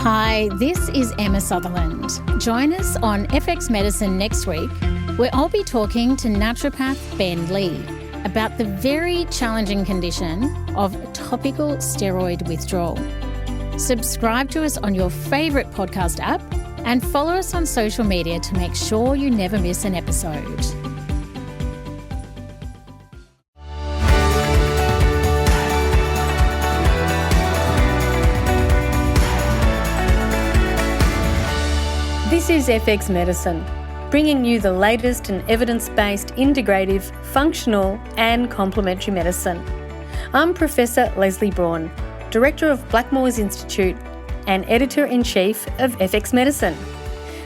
Hi, this is Emma Sutherland. Join us on FX Medicine next week, where I'll be talking to naturopath Ben Lee about the very challenging condition of topical steroid withdrawal. Subscribe to us on your favourite podcast app and follow us on social media to make sure you never miss an episode. This is FX Medicine, bringing you the latest in evidence-based, integrative, functional and complementary medicine. I'm Professor Lesley Braun, Director of Blackmores Institute and Editor-in-Chief of FX Medicine.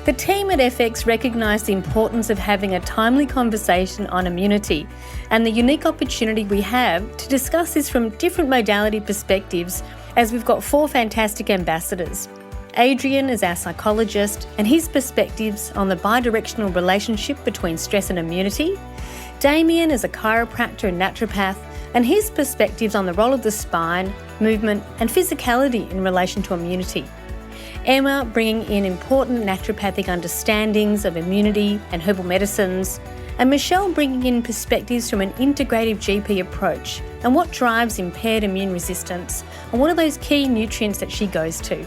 The team at FX recognise the importance of having a timely conversation on immunity and the unique opportunity we have to discuss this from different modality perspectives, as we've got 4 fantastic ambassadors. Adrian is our psychologist and his perspectives on the bidirectional relationship between stress and immunity. Damian is a chiropractor and naturopath and his perspectives on the role of the spine, movement and physicality in relation to immunity. Emma bringing in important naturopathic understandings of immunity and herbal medicines, and Michelle bringing in perspectives from an integrative GP approach and what drives impaired immune resistance and what are those key nutrients that she goes to.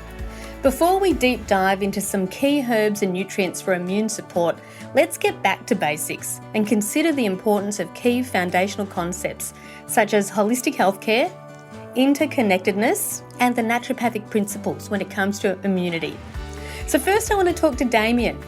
Before we deep dive into some key herbs and nutrients for immune support, let's get back to basics and consider the importance of key foundational concepts such as holistic healthcare, interconnectedness, and the naturopathic principles when it comes to immunity. So first I want to talk to Damian.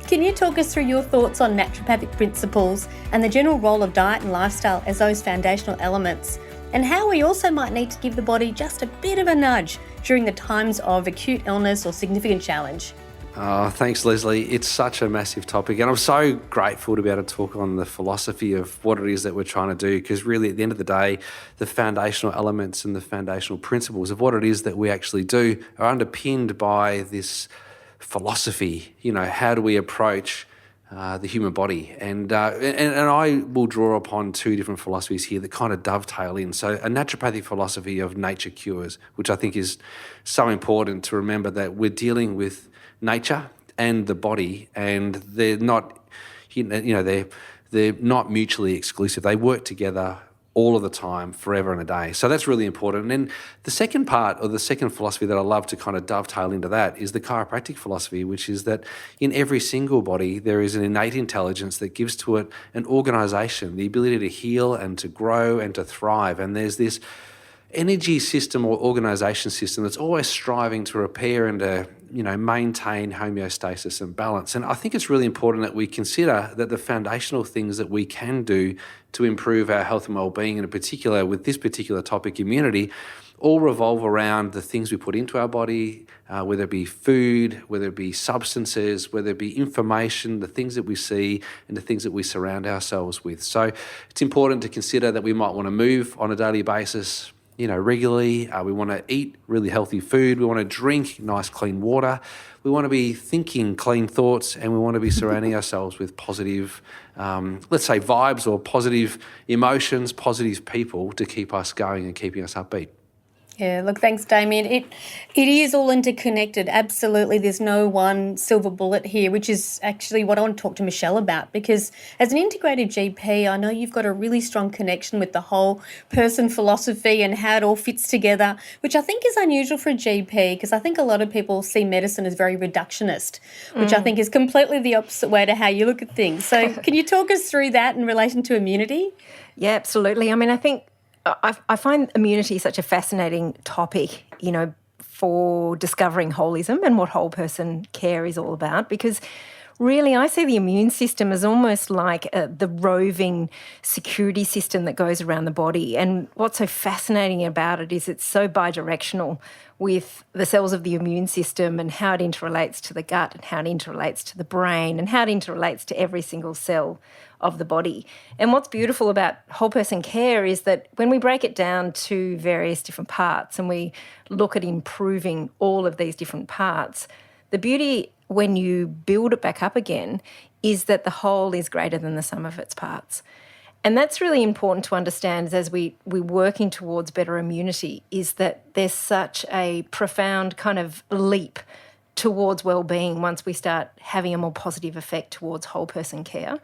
Can you talk us through your thoughts on naturopathic principles and the general role of diet and lifestyle as those foundational elements, and how we also might need to give the body just a bit of a nudge during the times of acute illness or significant challenge? Oh, thanks, Lesley. It's such a massive topic, and I'm so grateful to be able to talk on the philosophy of what it is that we're trying to do, because really at the end of the day, the foundational elements and the foundational principles of what it is that we actually do are underpinned by this philosophy. You know, how do we approach the human body? And I will draw upon 2 different philosophies here that kind of dovetail in. So a naturopathic philosophy of nature cures, which I think is so important to remember that we're dealing with nature and the body, and they're not, they're not mutually exclusive. They work together all of the time, forever and a day. So that's really important. And then the second part, or the second philosophy that I love to kind of dovetail into that, is the chiropractic philosophy, which is that in every single body, there is an innate intelligence that gives to it an organisation, the ability to heal and to grow and to thrive. And there's this energy system or organisation system that's always striving to repair and to maintain homeostasis and balance. And I think it's really important that we consider that the foundational things that we can do to improve our health and well-being, and in particular with this particular topic, immunity, all revolve around the things we put into our body, whether it be food, whether it be substances, whether it be information, the things that we see and the things that we surround ourselves with. So it's important to consider that we might want to move on a daily basis, regularly. We want to eat really healthy food. We want to drink nice, clean water. We want to be thinking clean thoughts, and we want to be surrounding ourselves with positive, let's say, vibes or positive emotions, positive people to keep us going and keeping us upbeat. Yeah, look, thanks, Damian. It is all interconnected. Absolutely. There's no one silver bullet here, which is actually what I want to talk to Michelle about, because as an integrated GP, I know you've got a really strong connection with the whole person philosophy and how it all fits together, which I think is unusual for a GP, because I think a lot of people see medicine as very reductionist, which I think is completely the opposite way to how you look at things. So can you talk us through that in relation to immunity? Yeah, absolutely. I mean, I find immunity such a fascinating topic, for discovering holism and what whole person care is all about, because really I see the immune system as almost like the roving security system that goes around the body. And what's so fascinating about it is it's so bidirectional with the cells of the immune system and how it interrelates to the gut and how it interrelates to the brain and how it interrelates to every single cell of the body. And what's beautiful about whole person care is that when we break it down to various different parts and we look at improving all of these different parts, the beauty when you build it back up again is that the whole is greater than the sum of its parts. And that's really important to understand as we're working towards better immunity, is that there's such a profound kind of leap towards well-being once we start having a more positive effect towards whole person care.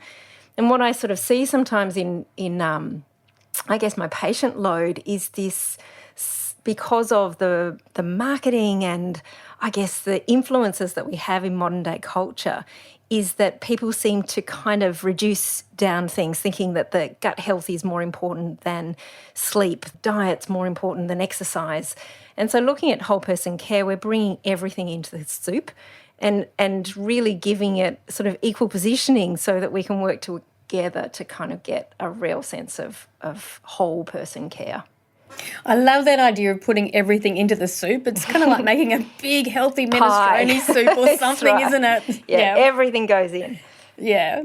And what I sort of see sometimes in I guess my patient load is this, because of the marketing and I guess the influences that we have in modern day culture, is that people seem to kind of reduce down things, thinking that the gut health is more important than sleep, diet's more important than exercise. And so looking at whole person care, we're bringing everything into the soup and really giving it sort of equal positioning so that we can work together to kind of get a real sense of whole person care. I love that idea of putting everything into the soup. It's kind of like making a big, healthy minestrone soup or something, right. isn't it? Yeah, everything goes in. Yeah.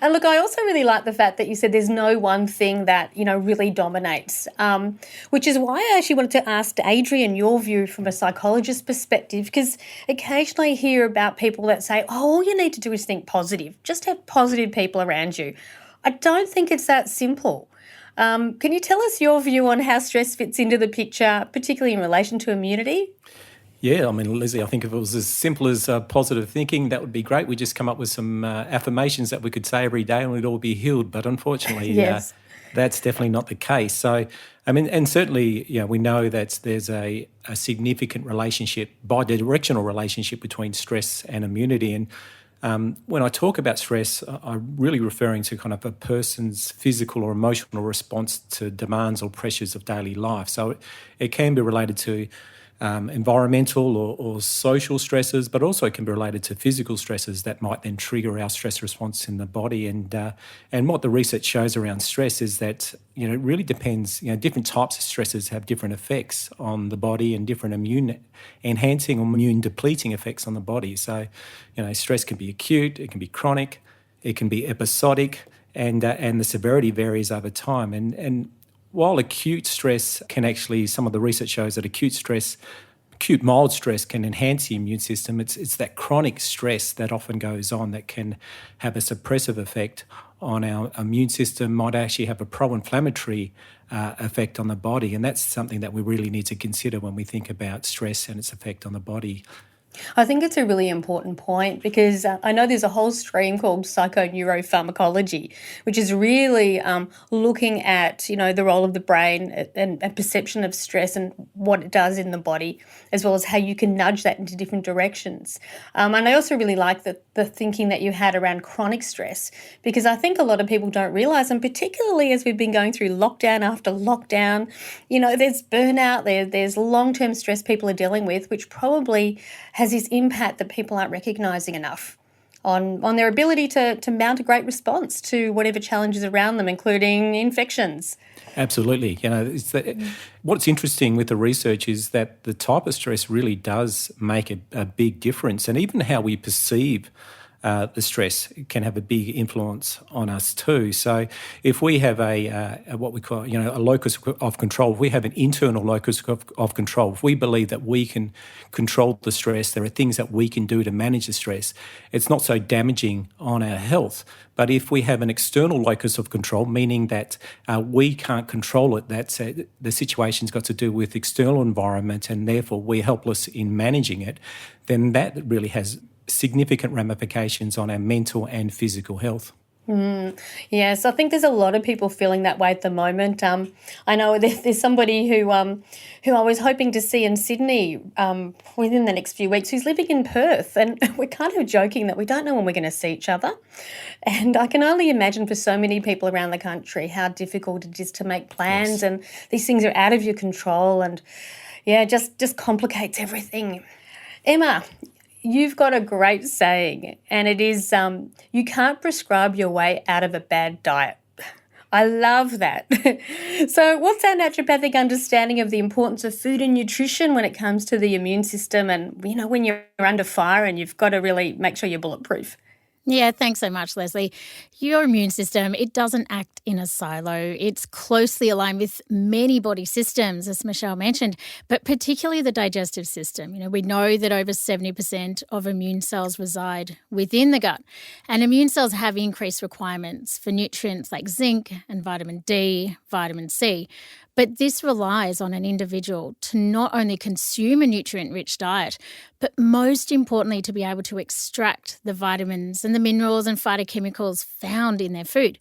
And look, I also really like the fact that you said there's no one thing that, really dominates, which is why I actually wanted to ask Adrian your view from a psychologist's perspective, because occasionally I hear about people that say, all you need to do is think positive. Just have positive people around you. I don't think it's that simple. Can you tell us your view on how stress fits into the picture, particularly in relation to immunity? Yeah, I mean, Lesley, I think if it was as simple as positive thinking, that would be great. We'd just come up with some affirmations that we could say every day and we'd all be healed. But unfortunately, yes. That's definitely not the case. So, I mean, and certainly, we know that there's a significant relationship, bidirectional relationship between stress and immunity. And when I talk about stress, I'm really referring to kind of a person's physical or emotional response to demands or pressures of daily life. So it can be related to environmental or social stresses, but also it can be related to physical stresses that might then trigger our stress response in the body. And what the research shows around stress is that it really depends. Different types of stresses have different effects on the body and different immune enhancing or immune depleting effects on the body. So stress can be acute, it can be chronic, it can be episodic, and the severity varies over time. And while acute stress can actually, some of the research shows that acute mild stress can enhance the immune system, it's that chronic stress that often goes on that can have a suppressive effect on our immune system, might actually have a pro-inflammatory effect on the body. And that's something that we really need to consider when we think about stress and its effect on the body. I think it's a really important point because I know there's a whole stream called psychoneuropharmacology, which is really looking at, the role of the brain and perception of stress and what it does in the body, as well as how you can nudge that into different directions. And I also really like the thinking that you had around chronic stress, because I think a lot of people don't realise, and particularly as we've been going through lockdown after lockdown, there's burnout, there's long-term stress people are dealing with, which probably has this impact that people aren't recognising enough on their ability to mount a great response to whatever challenges around them, including infections. Absolutely. What's interesting with the research is that the type of stress really does make a big difference, and even how we perceive the stress can have a big influence on us too. So if we have a what we call, a locus of control, if we have an internal locus of control, if we believe that we can control the stress, there are things that we can do to manage the stress, it's not so damaging on our health. But if we have an external locus of control, meaning that we can't control it, that's the situation's got to do with external environment and therefore we're helpless in managing it, then that really has significant ramifications on our mental and physical health. Yes, I think there's a lot of people feeling that way at the moment. I know there's somebody who I was hoping to see in Sydney within the next few weeks who's living in Perth, and we're kind of joking that we don't know when we're going to see each other. And I can only imagine for so many people around the country how difficult it is to make plans, yes. And these things are out of your control, and just complicates everything. Emma, you've got a great saying, and it is, you can't prescribe your way out of a bad diet. I love that. So what's our naturopathic understanding of the importance of food and nutrition when it comes to the immune system and, when you're under fire and you've got to really make sure you're bulletproof? Yeah, thanks so much, Lesley. Your immune system, it doesn't act in a silo. It's closely aligned with many body systems, as Michelle mentioned, but particularly the digestive system. We know that over 70% of immune cells reside within the gut, and immune cells have increased requirements for nutrients like zinc and vitamin D, vitamin C. But this relies on an individual to not only consume a nutrient-rich diet, but most importantly to be able to extract the vitamins and the minerals and phytochemicals found in their food.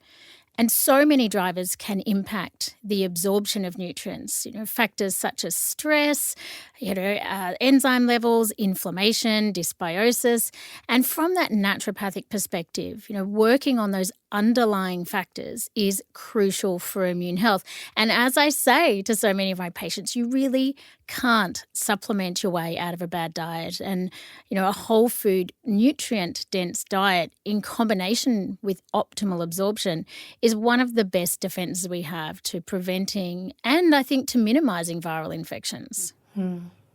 And so many drivers can impact the absorption of nutrients, factors such as stress, enzyme levels, inflammation, dysbiosis. And from that naturopathic perspective, working on those underlying factors is crucial for immune health. And as I say to so many of my patients, you really can't supplement your way out of a bad diet. And, a whole food, nutrient-dense diet in combination with optimal absorption is one of the best defenses we have to preventing and I think to minimizing viral infections.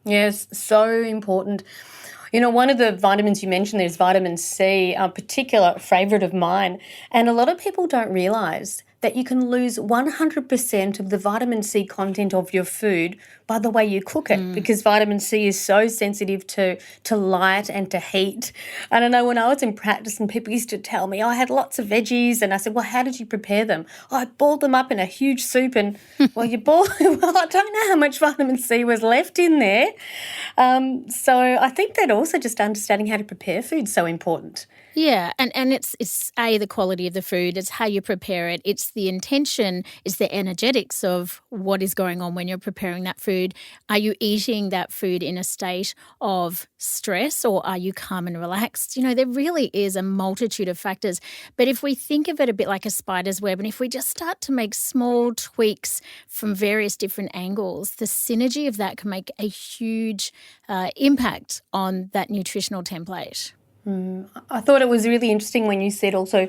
Yes, so important. One of the vitamins you mentioned there is vitamin C, a particular favourite of mine. And a lot of people don't realise that you can lose 100% of the vitamin C content of your food by the way you cook it, because vitamin C is so sensitive to light and to heat. And I know when I was in practice and people used to tell me, I had lots of veggies, and I said, well, how did you prepare them? I boiled them up in a huge soup, and well, I don't know how much vitamin C was left in there. So I think that also just understanding how to prepare food is so important. Yeah, and it's the quality of the food, it's how you prepare it, it's the intention, it's the energetics of what is going on when you're preparing that food. Are you eating that food in a state of stress, or are you calm and relaxed? There really is a multitude of factors. But if we think of it a bit like a spider's web, and if we just start to make small tweaks from various different angles, the synergy of that can make a huge impact on that nutritional template. I thought it was really interesting when you said also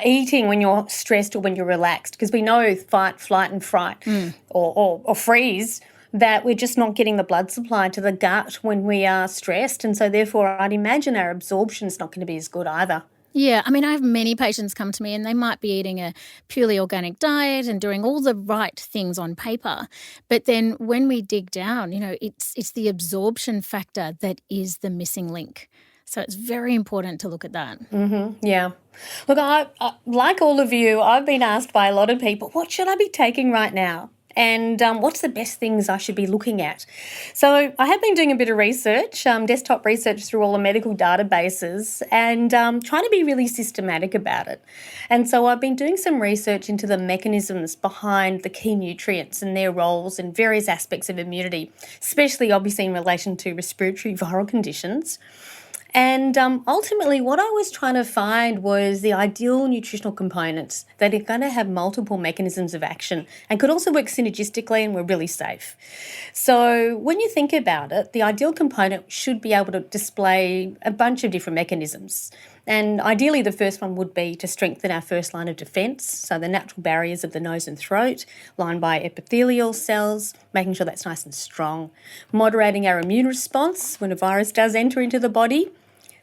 eating when you're stressed or when you're relaxed, because we know fight, flight and fright or freeze, that we're just not getting the blood supply to the gut when we are stressed. And so therefore I'd imagine our absorption is not going to be as good either. Yeah, I have many patients come to me and they might be eating a purely organic diet and doing all the right things on paper. But then when we dig down, it's the absorption factor that is the missing link. So it's very important to look at that. Yeah. Look, I like all of you, I've been asked by a lot of people, what should I be taking right now? And what's the best things I should be looking at? So I have been doing a bit of research, desktop research through all the medical databases, and trying to be really systematic about it. And so I've been doing some research into the mechanisms behind the key nutrients and their roles in various aspects of immunity, especially obviously in relation to respiratory viral conditions. And ultimately what I was trying to find was the ideal nutritional components that are going to have multiple mechanisms of action and could also work synergistically and were really safe. So when you think about it, the ideal component should be able to display a bunch of different mechanisms. And ideally the first one would be to strengthen our first line of defence, so the natural barriers of the nose and throat, lined by epithelial cells, making sure that's nice and strong, moderating our immune response when a virus does enter into the body,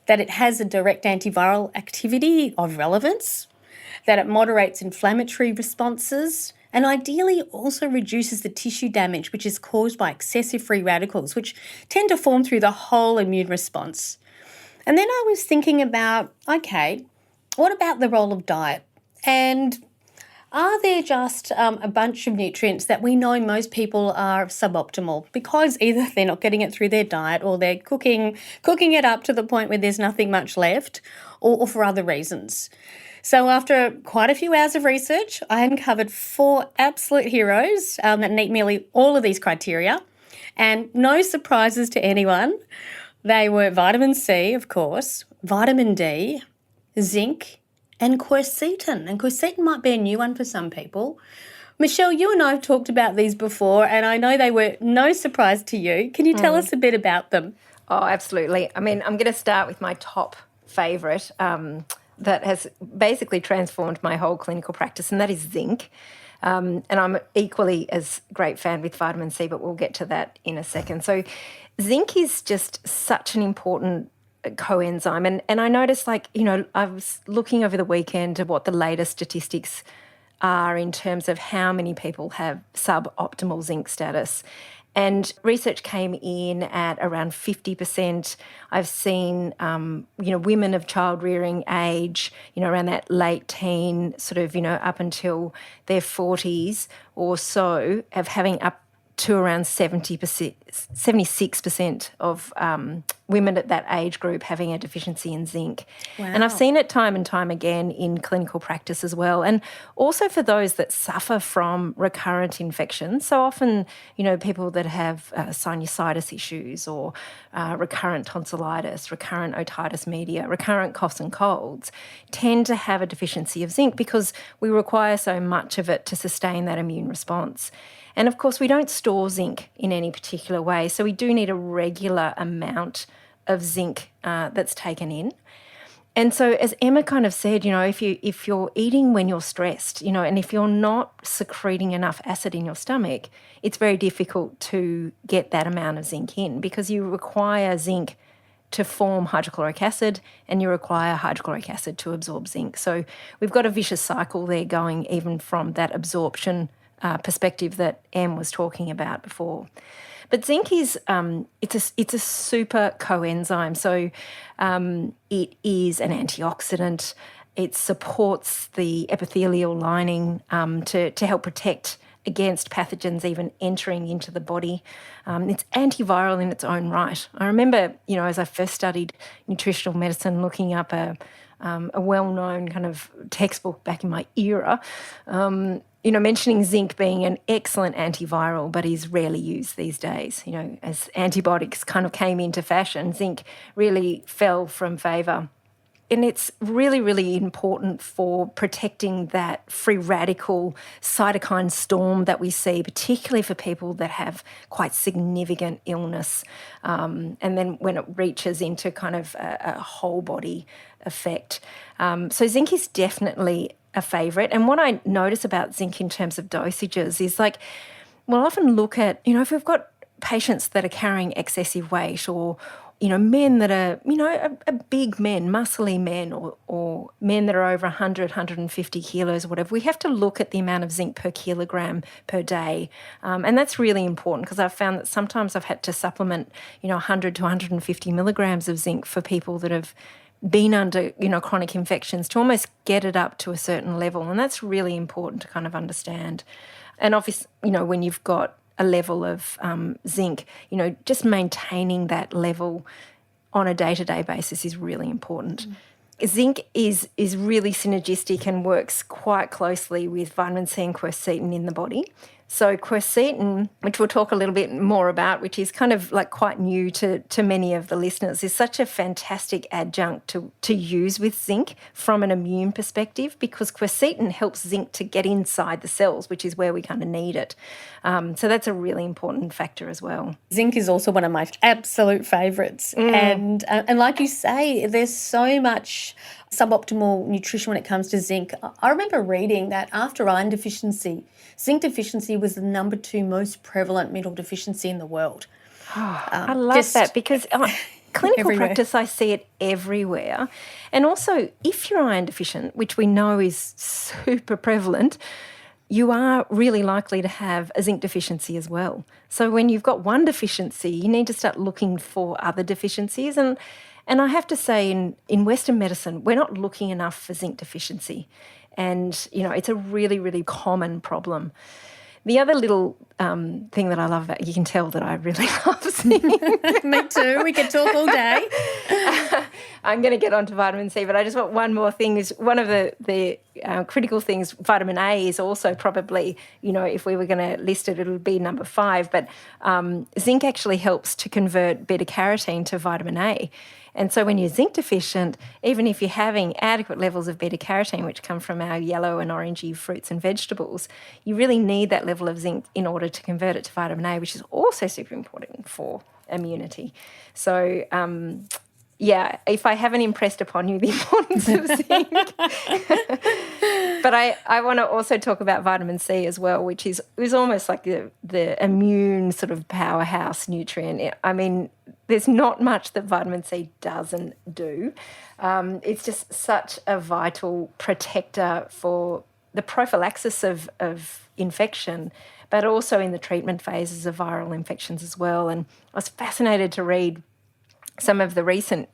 that it has a direct antiviral activity of relevance, that it moderates inflammatory responses, and ideally also reduces the tissue damage which is caused by excessive free radicals, which tend to form through the whole immune response. And then I was thinking about, okay, what about the role of diet? And are there just a bunch of nutrients that we know most people are suboptimal because either they're not getting it through their diet or they're cooking it up to the point where there's nothing much left, or for other reasons? So after quite a few hours of research, I uncovered 4 absolute heroes that meet nearly all of these criteria, and no surprises to anyone. They were vitamin C, of course, vitamin D, zinc, and quercetin. And quercetin might be a new one for some people. Michelle, you and I have talked about these before, and I know they were no surprise to you. Can you tell us a bit about them? Oh, absolutely. I'm going to start with my top favourite that has basically transformed my whole clinical practice, and that is zinc. And I'm equally as great fan with vitamin C, but we'll get to that in a second. So zinc is just such an important coenzyme. And I noticed, like, I was looking over the weekend at what the latest statistics are in terms of how many people have suboptimal zinc status. And research came in at around 50%. I've seen, women of child-rearing age, around that late teen, sort of, up until their 40s or so, of having up to around 76% of women at that age group having a deficiency in zinc. Wow. And I've seen it time and time again in clinical practice as well. And also for those that suffer from recurrent infections. So often, people that have sinusitis issues or recurrent tonsillitis, recurrent otitis media, recurrent coughs and colds tend to have a deficiency of zinc because we require so much of it to sustain that immune response. And of course, we don't store zinc in any particular way, so we do need a regular amount of zinc that's taken in. And so, as Emma kind of said, if you're eating when you're stressed, and if you're not secreting enough acid in your stomach, it's very difficult to get that amount of zinc in because you require zinc to form hydrochloric acid and you require hydrochloric acid to absorb zinc. So we've got a vicious cycle there going even from that absorption perspective that Em was talking about before. But zinc is it's a super coenzyme. So it is an antioxidant. It supports the epithelial lining to help protect against pathogens even entering into the body. It's antiviral in its own right. I remember, as I first studied nutritional medicine, looking up a well-known kind of textbook back in my era, mentioning zinc being an excellent antiviral, but is rarely used these days. As antibiotics kind of came into fashion, zinc really fell from favour. And it's really, really important for protecting that free radical cytokine storm that we see, particularly for people that have quite significant illness. And then when it reaches into kind of a whole body effect. So zinc is definitely a favourite. And what I notice about zinc in terms of dosages is, like, we'll often look at, if we've got patients that are carrying excessive weight or, men that are, a big men, muscly men or men that are over 100, 150 kilos or whatever, we have to look at the amount of zinc per kilogram per day. And that's really important because I've found that sometimes I've had to supplement, 100 to 150 milligrams of zinc for people that have been under, chronic infections to almost get it up to a certain level. And that's really important to kind of understand. And obviously, when you've got a level of zinc, just maintaining that level on a day-to-day basis is really important. Zinc is really synergistic and works quite closely with vitamin C and quercetin in the body. So quercetin, which we'll talk a little bit more about, which is kind of like quite new to many of the listeners, is such a fantastic adjunct to use with zinc from an immune perspective because quercetin helps zinc to get inside the cells, which is where we kind of need it. So that's a really important factor as well. Zinc is also one of my absolute favourites. And like you say, there's so much suboptimal nutrition when it comes to zinc. I remember reading that after iron deficiency, zinc deficiency was the number 2 most prevalent mental deficiency in the world. I love that because clinical practice, I see it everywhere. And also, if you're iron deficient, which we know is super prevalent, you are really likely to have a zinc deficiency as well. So when you've got one deficiency, you need to start looking for other deficiencies. And I have to say, in Western medicine, we're not looking enough for zinc deficiency. And, it's a really, really common problem. The other little thing that I love about, you can tell that I really love singing. Me too. We could talk all day. I'm going to get onto vitamin C, but I just want one more thing. Is one of the critical things, vitamin A is also probably, if we were going to list it, it would be number 5. But zinc actually helps to convert beta-carotene to vitamin A. And so when you're zinc deficient, even if you're having adequate levels of beta-carotene, which come from our yellow and orangey fruits and vegetables, you really need that level of zinc in order to convert it to vitamin A, which is also super important for immunity. So, if I haven't impressed upon you the importance of zinc. But I want to also talk about vitamin C as well, which is almost like the immune sort of powerhouse nutrient. I mean, there's not much that vitamin C doesn't do. It's just such a vital protector for the prophylaxis of infection, but also in the treatment phases of viral infections as well. And I was fascinated to read some of the recent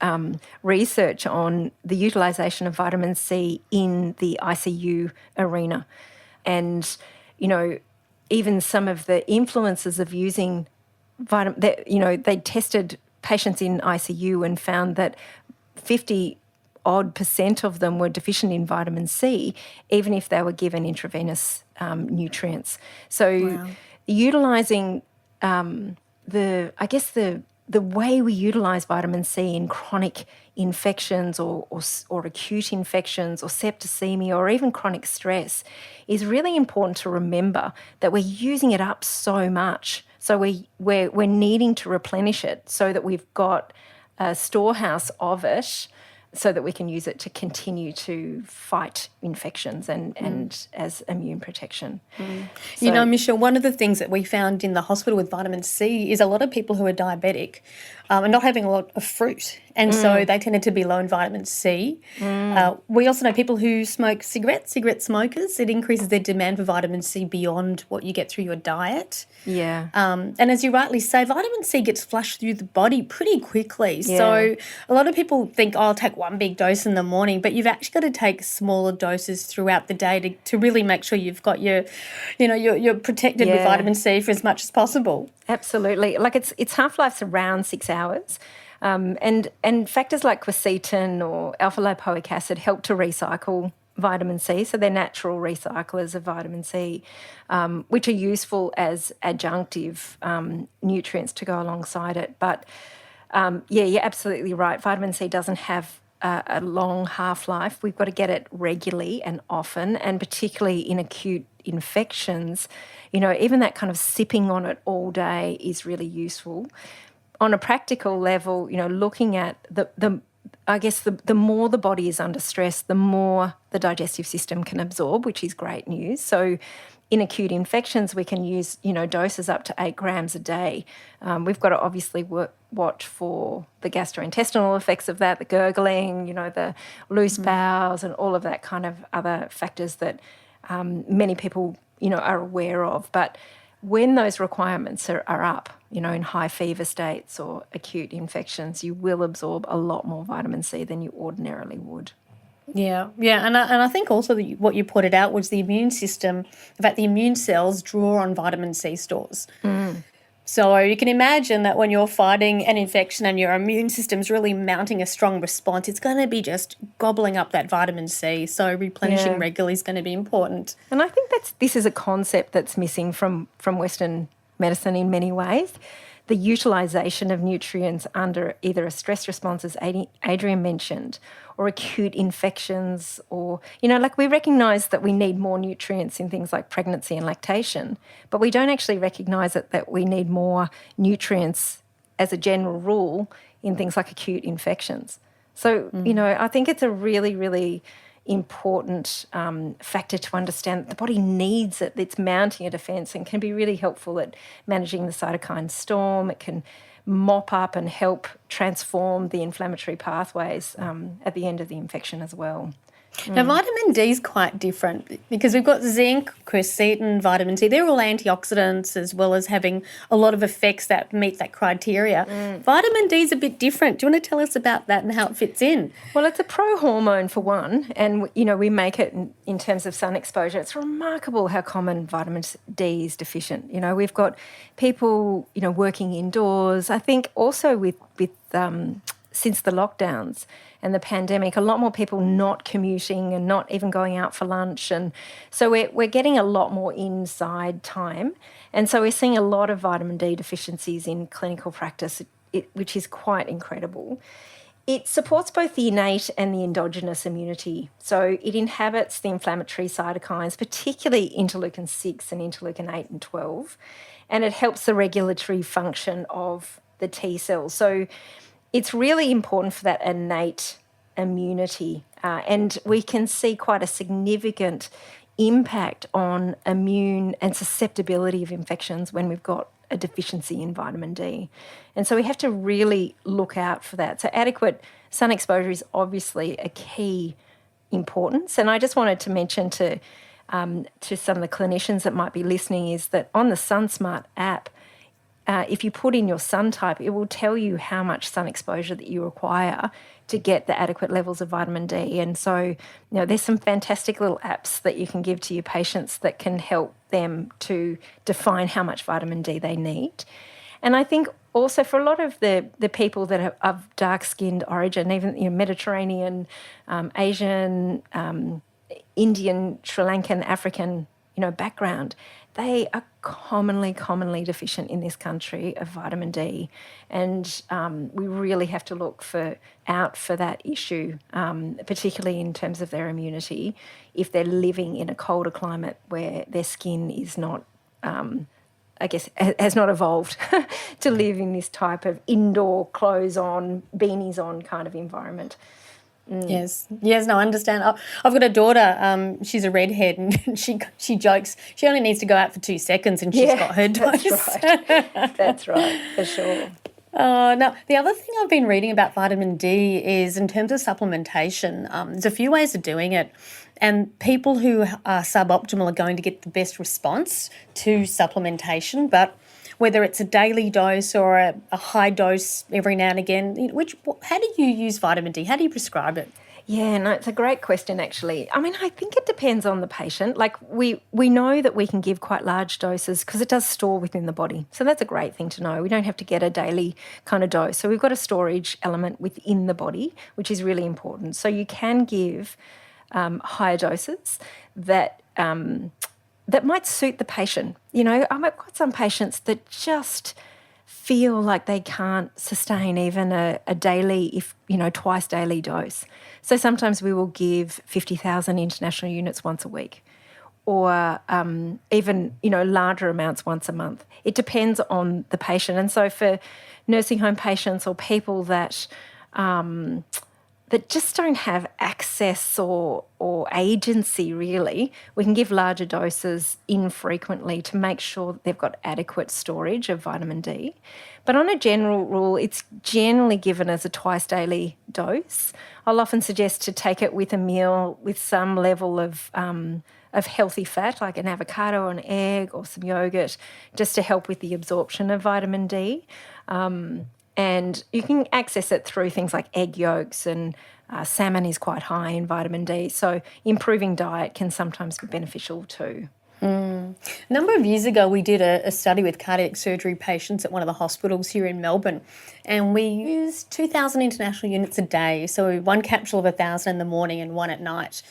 research on the utilisation of vitamin C in the ICU arena. And, even some of the influences of using vitamin, they tested patients in ICU and found that 50% of them were deficient in vitamin C, even if they were given intravenous nutrients. So utilising the way we utilise vitamin C in chronic infections or acute infections or septicemia or even chronic stress is really important to remember that we're using it up so much. So we're needing to replenish it so that we've got a storehouse of it so that we can use it to continue to fight infections and as immune protection. So, Michelle, one of the things that we found in the hospital with vitamin C is a lot of people who are diabetic are not having a lot of fruit, and so they tended to be low in vitamin C. We also know people who smoke cigarette smokers, it increases their demand for vitamin C beyond what you get through your diet. Yeah. And as you rightly say, vitamin C gets flushed through the body pretty quickly. Yeah. So a lot of people think, I'll take one big dose in the morning, but you've actually got to take smaller doses throughout the day to really make sure you've got you're protected with vitamin C for as much as possible. Absolutely. Like its half-life's around 6 hours. And factors like quercetin or alpha-lipoic acid help to recycle vitamin C, so they're natural recyclers of vitamin C, which are useful as adjunctive nutrients to go alongside it. But, you're absolutely right. Vitamin C doesn't have a long half-life. We've got to get it regularly and often, and particularly in acute infections, even that kind of sipping on it all day is really useful. On a practical level, looking at the more the body is under stress, the more the digestive system can absorb, which is great news. So in acute infections, we can use, doses up to 8 grams a day. We've got to obviously watch for the gastrointestinal effects of that, the gurgling, the loose bowels and all of that kind of other factors that many people, are aware of. But when those requirements are up, in high fever states or acute infections, you will absorb a lot more vitamin C than you ordinarily would. Yeah, and I think also what you pointed out was the immune system. In fact, the immune cells draw on vitamin C stores. So you can imagine that when you're fighting an infection and your immune system's really mounting a strong response, it's going to be just gobbling up that vitamin C. So replenishing regularly is going to be important. And I think this is a concept that's missing from Western medicine in many ways. The utilisation of nutrients under either a stress response, as Adrian mentioned, or acute infections, or, we recognise that we need more nutrients in things like pregnancy and lactation, but we don't actually recognise that we need more nutrients as a general rule in things like acute infections. So, I think it's a really, really important factor to understand that the body needs it. It's mounting a defence and can be really helpful at managing the cytokine storm. It can mop up and help transform the inflammatory pathways at the end of the infection as well. Now, vitamin D is quite different because we've got zinc, quercetin, vitamin C. They're all antioxidants as well as having a lot of effects that meet that criteria. Vitamin D is a bit different. Do you want to tell us about that and how it fits in? Well, it's a pro-hormone for one, and, we make it in terms of sun exposure. It's remarkable how common vitamin D is deficient. We've got people, working indoors. I think also with since the lockdowns and the pandemic, a lot more people not commuting and not even going out for lunch. And so we're getting a lot more inside time. And so we're seeing a lot of vitamin D deficiencies in clinical practice, which is quite incredible. It supports both the innate and the endogenous immunity. So it inhabits the inflammatory cytokines, particularly interleukin-6 and interleukin-8 and 12, and it helps the regulatory function of the T cells. So it's really important for that innate immunity, and we can see quite a significant impact on immune and susceptibility of infections when we've got a deficiency in vitamin D. And so we have to really look out for that. So adequate sun exposure is obviously a key importance. And I just wanted to mention to some of the clinicians that might be listening is that on the SunSmart app, if you put in your sun type, it will tell you how much sun exposure that you require to get the adequate levels of vitamin D. And so, there's some fantastic little apps that you can give to your patients that can help them to define how much vitamin D they need. And I think also for a lot of the people that are of dark-skinned origin, even Mediterranean, Asian, Indian, Sri Lankan, African, background, they are commonly deficient in this country of vitamin D. And we really have to look out for that issue, particularly in terms of their immunity, if they're living in a colder climate where their skin is not, has not evolved to live in this type of indoor clothes on, beanies on kind of environment. Yes, no, I understand. I've got a daughter, she's a redhead, and she jokes she only needs to go out for 2 seconds and she's got her dose. That's right. That's right, for sure. Now, the other thing I've been reading about vitamin D is in terms of supplementation, there's a few ways of doing it, and people who are suboptimal are going to get the best response to supplementation, but whether it's a daily dose or a high dose every now and again, how do you use vitamin D? How do you prescribe it? Yeah, no, it's a great question, actually. I mean, I think it depends on the patient. Like, we know that we can give quite large doses because it does store within the body. So that's a great thing to know. We don't have to get a daily kind of dose. So we've got a storage element within the body, which is really important. So you can give higher doses that might suit the patient. I've got some patients that just feel like they can't sustain even a daily, twice daily dose. So sometimes we will give 50,000 international units once a week, or even, larger amounts once a month. It depends on the patient. And so for nursing home patients or people that just don't have access or agency, really, we can give larger doses infrequently to make sure that they've got adequate storage of vitamin D. But on a general rule, it's generally given as a twice daily dose. I'll often suggest to take it with a meal with some level of healthy fat, like an avocado or an egg or some yogurt, just to help with the absorption of vitamin D. And you can access it through things like egg yolks, and salmon is quite high in vitamin D. So improving diet can sometimes be beneficial too. A number of years ago, we did a study with cardiac surgery patients at one of the hospitals here in Melbourne, and we used 2,000 international units a day. So one capsule of 1,000 in the morning and one at night.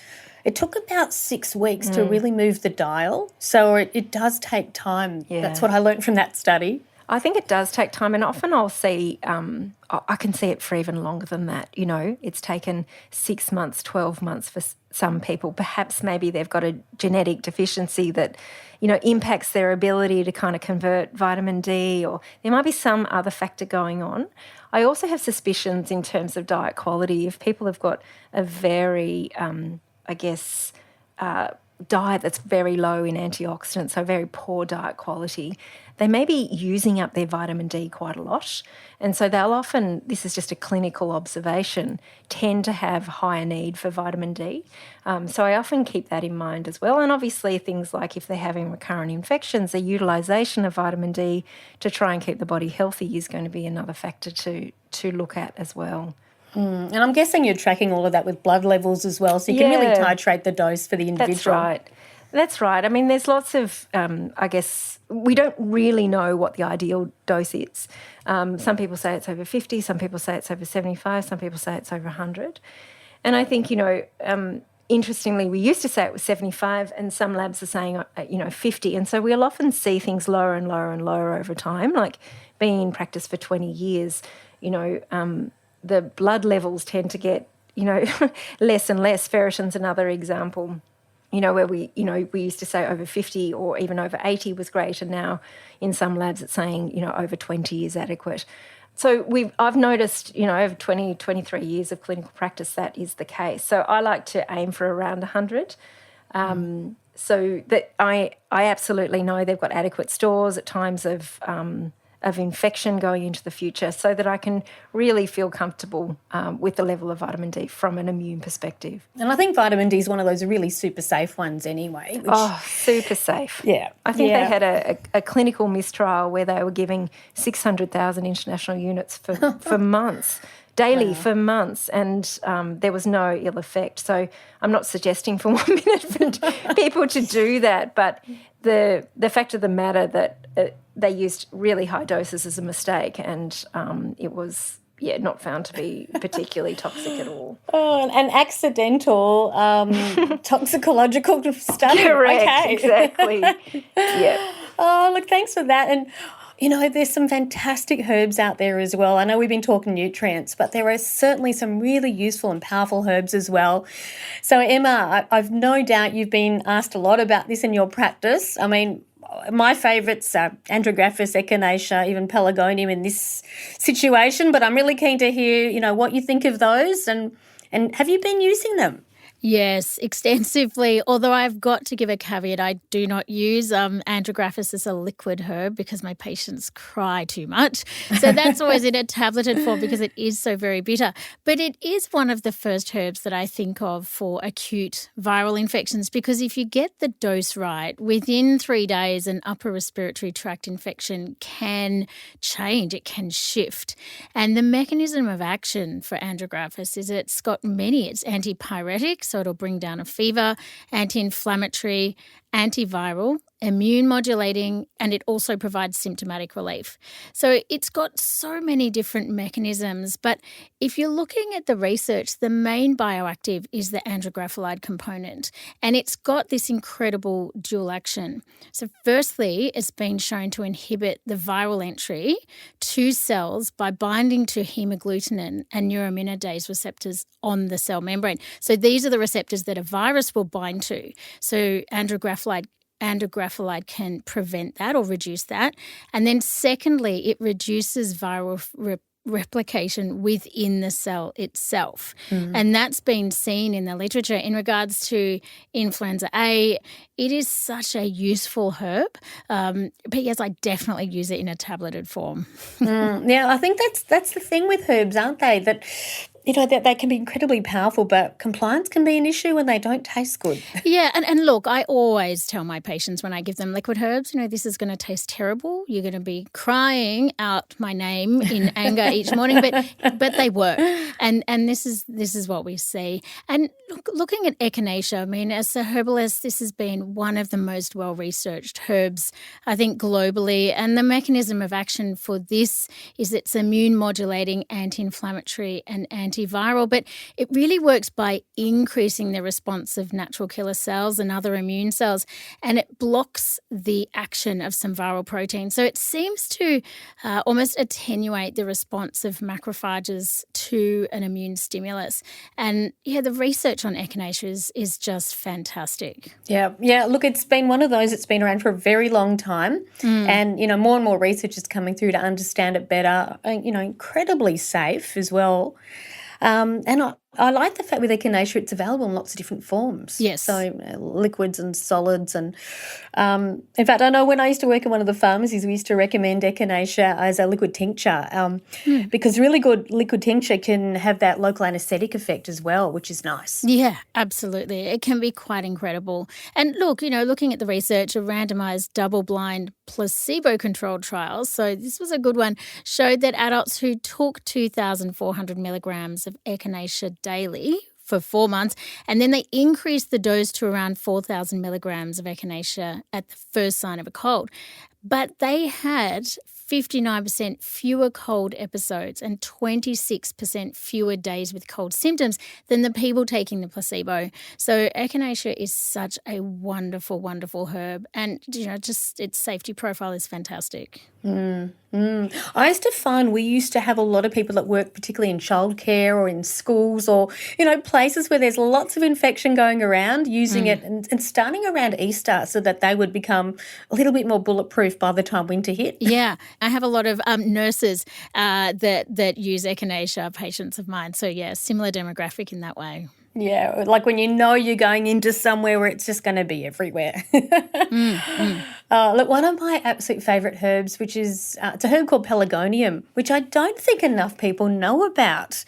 It took about 6 weeks to really move the dial. So it does take time. Yeah. That's what I learned from that study. I think it does take time, and often I'll see, I can see it for even longer than that. It's taken 6 months, 12 months for some people. Perhaps maybe they've got a genetic deficiency that, impacts their ability to kind of convert vitamin D, or there might be some other factor going on. I also have suspicions in terms of diet quality. If people have got a very, diet that's very low in antioxidants, so very poor diet quality, they may be using up their vitamin D quite a lot. And so they'll often, this is just a clinical observation, tend to have higher need for vitamin D. So I often keep that in mind as well. And obviously things like if they're having recurrent infections, the utilisation of vitamin D to try and keep the body healthy is going to be another factor to look at as well. And I'm guessing you're tracking all of that with blood levels as well, so you can really titrate the dose for the individual. That's right. I mean, there's lots of, we don't really know what the ideal dose is. Some people say it's over 50, some people say it's over 75, some people say it's over 100. And I think, interestingly, we used to say it was 75, and some labs are saying, 50. And so we'll often see things lower and lower and lower over time, like being in practice for 20 years, the blood levels tend to get, less and less. Ferritin's another example, where we used to say over 50 or even over 80 was great, and now in some labs it's saying, over 20 is adequate. So I've noticed, over 20, 23 years of clinical practice, that is the case. So I like to aim for around 100. so that I absolutely know they've got adequate stores at times of infection going into the future, so that I can really feel comfortable with the level of vitamin D from an immune perspective. And I think vitamin D is one of those really super safe ones anyway. Super safe. Yeah. I think they had a clinical mistrial where they were giving 600,000 international units for months. Daily for months, and there was no ill effect. So I'm not suggesting for 1 minute for people to do that, but the fact of the matter that they used really high doses is a mistake, and it was not found to be particularly toxic at all. Oh, an accidental toxicological study. Correct, okay. Exactly. Yeah. Oh, look, thanks for that. And there's some fantastic herbs out there as well. I know we've been talking nutrients, but there are certainly some really useful and powerful herbs as well. So, Emma, I've no doubt you've been asked a lot about this in your practice. I mean, my favourites are Andrographis, Echinacea, even Pelargonium in this situation, but I'm really keen to hear, what you think of those and have you been using them? Yes, extensively. Although I've got to give a caveat, I do not use Andrographis as a liquid herb because my patients cry too much. So that's always in a tableted form because it is so very bitter. But it is one of the first herbs that I think of for acute viral infections, because if you get the dose right, within 3 days an upper respiratory tract infection can change, it can shift. And the mechanism of action for Andrographis is it's antipyretic, so it'll bring down a fever, anti-inflammatory, antiviral, immune modulating, and it also provides symptomatic relief. So it's got so many different mechanisms, but if you're looking at the research, the main bioactive is the andrographilide component, and it's got this incredible dual action. So firstly, it's been shown to inhibit the viral entry to cells by binding to hemagglutinin and neuraminidase receptors on the cell membrane. So these are the receptors that a virus will bind to. So andrographilide can prevent that or reduce that. And then secondly, it reduces viral replication within the cell itself. And that's been seen in the literature in regards to influenza A. It is such a useful herb. But yes, I definitely use it in a tableted form. Yeah, I think that's the thing with herbs, aren't they? That that they can be incredibly powerful, but compliance can be an issue when they don't taste good. Yeah, and look, I always tell my patients when I give them liquid herbs, this is going to taste terrible. You're going to be crying out my name in anger each morning, but they work, and this is what we see. And looking at Echinacea, as a herbalist, this has been one of the most well-researched herbs, I think, globally. And the mechanism of action for this is it's immune modulating, anti-inflammatory, and antiviral, but it really works by increasing the response of natural killer cells and other immune cells, and it blocks the action of some viral proteins. So it seems to almost attenuate the response of macrophages to an immune stimulus. And the research on Echinacea is just fantastic. Yeah. Look, it's been one of those that's been around for a very long time, and more and more research is coming through to understand it better. Incredibly safe as well. And I like the fact with Echinacea it's available in lots of different forms. Yes. So liquids and solids. And in fact, I know when I used to work in one of the pharmacies, we used to recommend Echinacea as a liquid tincture because really good liquid tincture can have that local anaesthetic effect as well, which is nice. Yeah, absolutely. It can be quite incredible. And look, looking at the research, a randomised double-blind placebo-controlled trial, so this was a good one, showed that adults who took 2,400 milligrams of Echinacea daily for 4 months, and then they increased the dose to around 4,000 milligrams of Echinacea at the first sign of a cold. But they had 59% fewer cold episodes and 26% fewer days with cold symptoms than the people taking the placebo. So Echinacea is such a wonderful, wonderful herb, and just its safety profile is fantastic. I used to find we used to have a lot of people that work particularly in childcare or in schools or, places where there's lots of infection going around, using it and starting around Easter so that they would become a little bit more bulletproof by the time winter hit. Yeah, I have a lot of nurses that use Echinacea, patients of mine. So, yeah, similar demographic in that way. Yeah, like when you know you're going into somewhere where it's just going to be everywhere. Look, one of my absolute favourite herbs, which is it's a herb called Pelargonium, which I don't think enough people know about.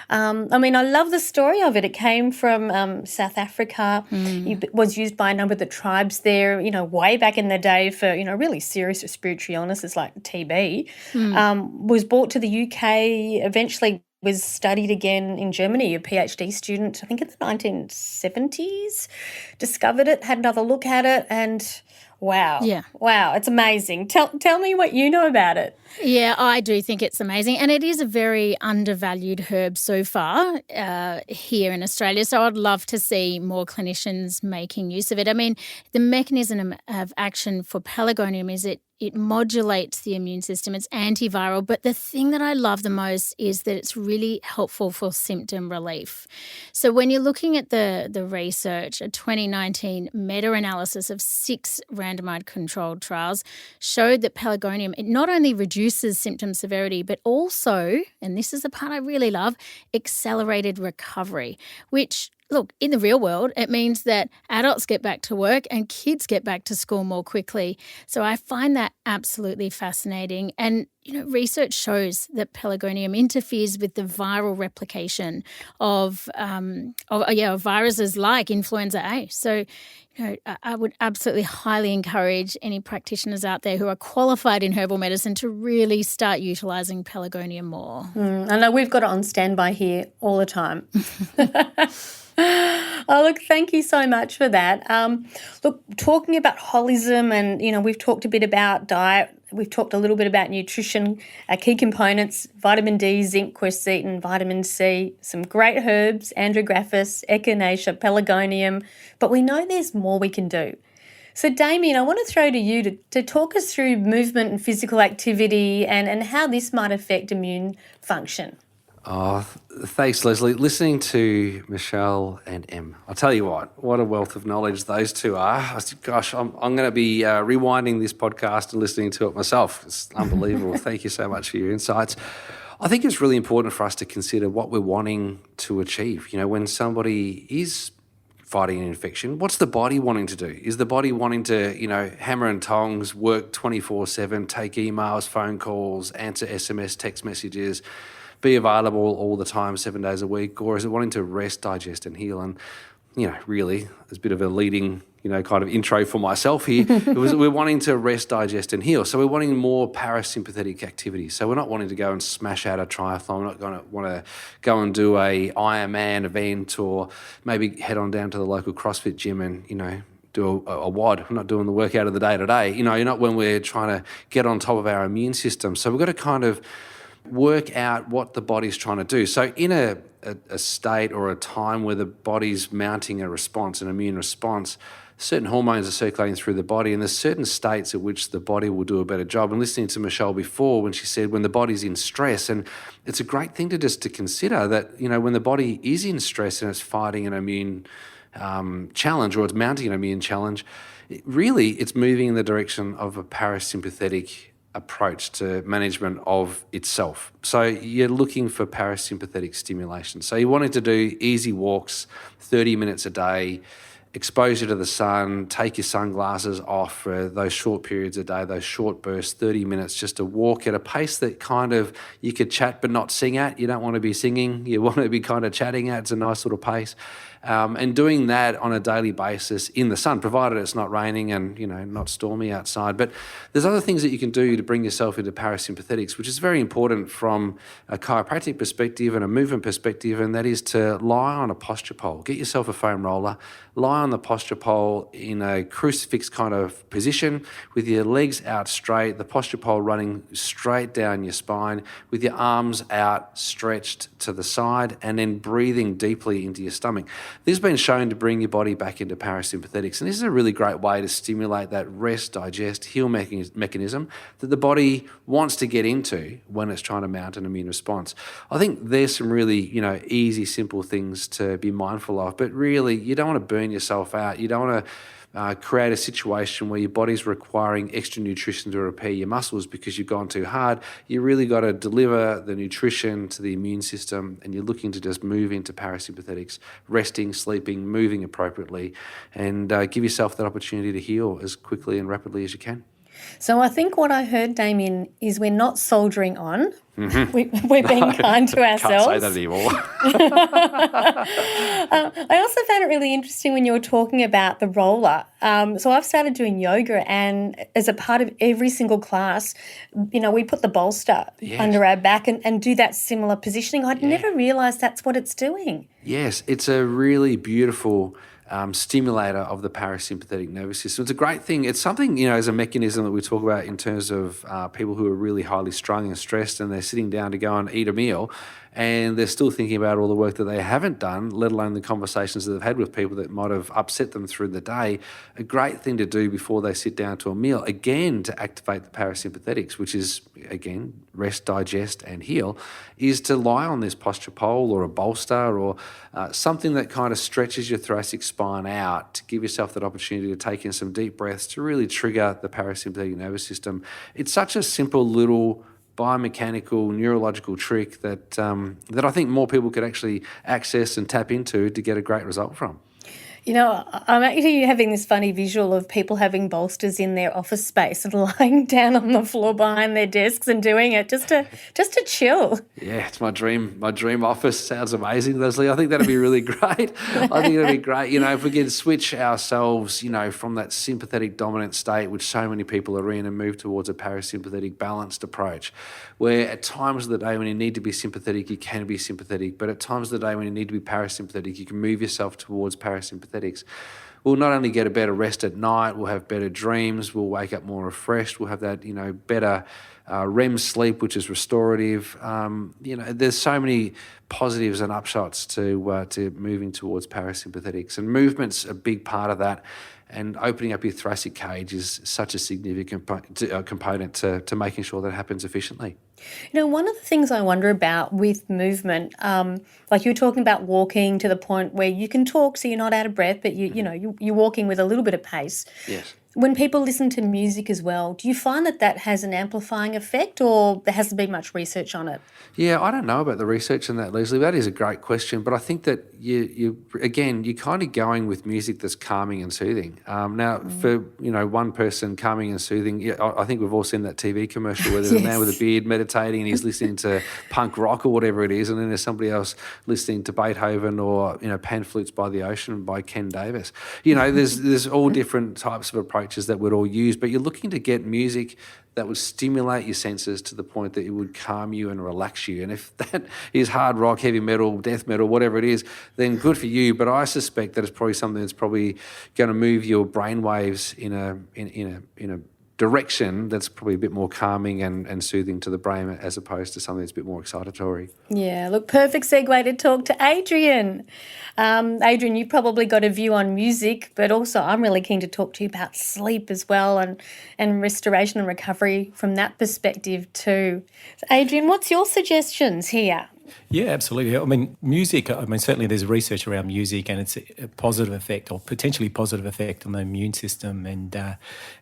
I mean, I love the story of it. It came from South Africa. It was used by a number of the tribes there, way back in the day for, really serious respiratory illnesses like TB. Was brought to the UK, eventually was studied again in Germany. A PhD student, I think in the 1970s, discovered it, had another look at it, and wow. Yeah. Wow, it's amazing. Tell me what you know about it. Yeah, I do think it's amazing. And it is a very undervalued herb so far here in Australia. So I'd love to see more clinicians making use of it. I mean, the mechanism of action for Pelargonium is it modulates the immune system. It's antiviral. But the thing that I love the most is that it's really helpful for symptom relief. So when you're looking at the research, a 2019 meta-analysis of 6 randomized controlled trials showed that Pelargonium, it not only reduces symptom severity, but also, and this is the part I really love, accelerated recovery, which, look, in the real world, it means that adults get back to work and kids get back to school more quickly. So I find that absolutely fascinating. And, research shows that Pelargonium interferes with the viral replication of viruses like influenza A. So, I would absolutely highly encourage any practitioners out there who are qualified in herbal medicine to really start utilising Pelargonium more. I know we've got it on standby here all the time. Oh, look, thank you so much for that. Look, talking about holism and, we've talked a bit about diet. We've talked a little bit about nutrition, key components, vitamin D, zinc, quercetin, vitamin C, some great herbs, Andrographis, Echinacea, Pelargonium, but we know there's more we can do. So, Damian, I want to throw to you to talk us through movement and physical activity and how this might affect immune function. Oh, thanks, Lesley. Listening to Michelle and Em, I'll tell you what a wealth of knowledge those two are. Gosh, I'm going to be rewinding this podcast and listening to it myself. It's unbelievable. Thank you so much for your insights. I think it's really important for us to consider what we're wanting to achieve. When somebody is fighting an infection, what's the body wanting to do? Is the body wanting to, hammer and tongs, work 24/7, take emails, phone calls, answer SMS, text messages, be available all the time, 7 days a week, or is it wanting to rest, digest and heal? And, really, there's a bit of a leading, kind of intro for myself here. We're wanting to rest, digest and heal. So we're wanting more parasympathetic activity. So we're not wanting to go and smash out a triathlon. We're not going to want to go and do a Ironman event or maybe head on down to the local CrossFit gym and, do a WOD. We're not doing the workout of the day to day. You're not when we're trying to get on top of our immune system. So we've got to kind of work out what the body's trying to do. So in a state or a time where the body's mounting a response, an immune response, certain hormones are circulating through the body and there's certain states at which the body will do a better job. And listening to Michelle before when she said when the body's in stress, and it's a great thing to consider that, when the body is in stress and it's fighting an immune challenge or it's mounting an immune challenge, it's moving in the direction of a parasympathetic approach to management of itself. So you're looking for parasympathetic stimulation. So you're wanting to do easy walks, 30 minutes a day, exposure to the sun, take your sunglasses off for those short periods a day, those short bursts, 30 minutes, just to walk at a pace that kind of you could chat but not sing at. You don't want to be singing. You want to be kind of chatting at. It's a nice little pace. And doing that on a daily basis in the sun, provided it's not raining and, not stormy outside. But there's other things that you can do to bring yourself into parasympathetics, which is very important from a chiropractic perspective and a movement perspective, and that is to lie on a posture pole. Get yourself a foam roller, lie on the posture pole in a crucifix kind of position with your legs out straight, the posture pole running straight down your spine with your arms out stretched to the side and then breathing deeply into your stomach. This has been shown to bring your body back into parasympathetics, and this is a really great way to stimulate that rest, digest, heal mechanism that the body wants to get into when it's trying to mount an immune response. I think there's some really, easy, simple things to be mindful of, but really you don't want to burn yourself out. You don't want to create a situation where your body's requiring extra nutrition to repair your muscles because you've gone too hard. You really got to deliver the nutrition to the immune system, and you're looking to just move into parasympathetics, resting, sleeping, moving appropriately, and give yourself that opportunity to heal as quickly and rapidly as you can. So I think what I heard, Damian, is we're not soldiering on. Mm-hmm. We're being kind to ourselves. Can't say that anymore. I also found it really interesting when you were talking about the roller. So I've started doing yoga, and as a part of every single class, we put the bolster under our back and do that similar positioning. I'd never realised that's what it's doing. Yes, it's a really beautiful stimulator of the parasympathetic nervous system. It's a great thing. It's something, as a mechanism that we talk about in terms of people who are really highly strung and stressed, and they're sitting down to go and eat a meal, and they're still thinking about all the work that they haven't done, let alone the conversations that they've had with people that might have upset them through the day. A great thing to do before they sit down to a meal, again, to activate the parasympathetics, which is, again, rest, digest, and heal, is to lie on this posture pole or a bolster or something that kind of stretches your thoracic spine out to give yourself that opportunity to take in some deep breaths to really trigger the parasympathetic nervous system. It's such a simple little biomechanical, neurological trick that I think more people could actually access and tap into to get a great result from. I'm actually having this funny visual of people having bolsters in their office space and lying down on the floor behind their desks and doing it just to chill. Yeah, it's my dream. My dream office sounds amazing, Lesley. I think that'd be really great. I think it'd be great. If we can switch ourselves, from that sympathetic dominant state, which so many people are in, and move towards a parasympathetic balanced approach, where at times of the day when you need to be sympathetic, you can be sympathetic, but at times of the day when you need to be parasympathetic, you can move yourself towards parasympathetic. We'll not only get a better rest at night, we'll have better dreams, we'll wake up more refreshed, we'll have that, better REM sleep, which is restorative. There's so many positives and upshots to moving towards parasympathetics, and movement's a big part of that. And opening up your thoracic cage is such a significant component to making sure that happens efficiently. One of the things I wonder about with movement, like you were talking about walking to the point where you can talk so you're not out of breath, but you're walking with a little bit of pace. Yes. When people listen to music as well, do you find that has an amplifying effect, or there hasn't been much research on it? Yeah, I don't know about the research on that, Lesley. That is a great question, but I think that you're kind of going with music that's calming and soothing. For one person, calming and soothing, I think we've all seen that TV commercial where there's a man with a beard meditating and he's listening to punk rock or whatever it is, and then there's somebody else listening to Beethoven or Pan Flutes by the Ocean by Ken Davis. There's all different types of approaches that we'd all use, but you're looking to get music that would stimulate your senses to the point that it would calm you and relax you. And if that is hard rock, heavy metal, death metal, whatever it is, then good for you. But I suspect that it's probably something that's probably going to move your brainwaves in a direction that's probably a bit more calming and soothing to the brain, as opposed to something that's a bit more excitatory. Yeah, look, perfect segue to talk to Adrian. Adrian, you've probably got a view on music, but also I'm really keen to talk to you about sleep as well, and restoration and recovery from that perspective too. So Adrian, what's your suggestions here? Yeah, absolutely. I mean, music, certainly there's research around music and it's a positive effect or potentially positive effect on the immune system, and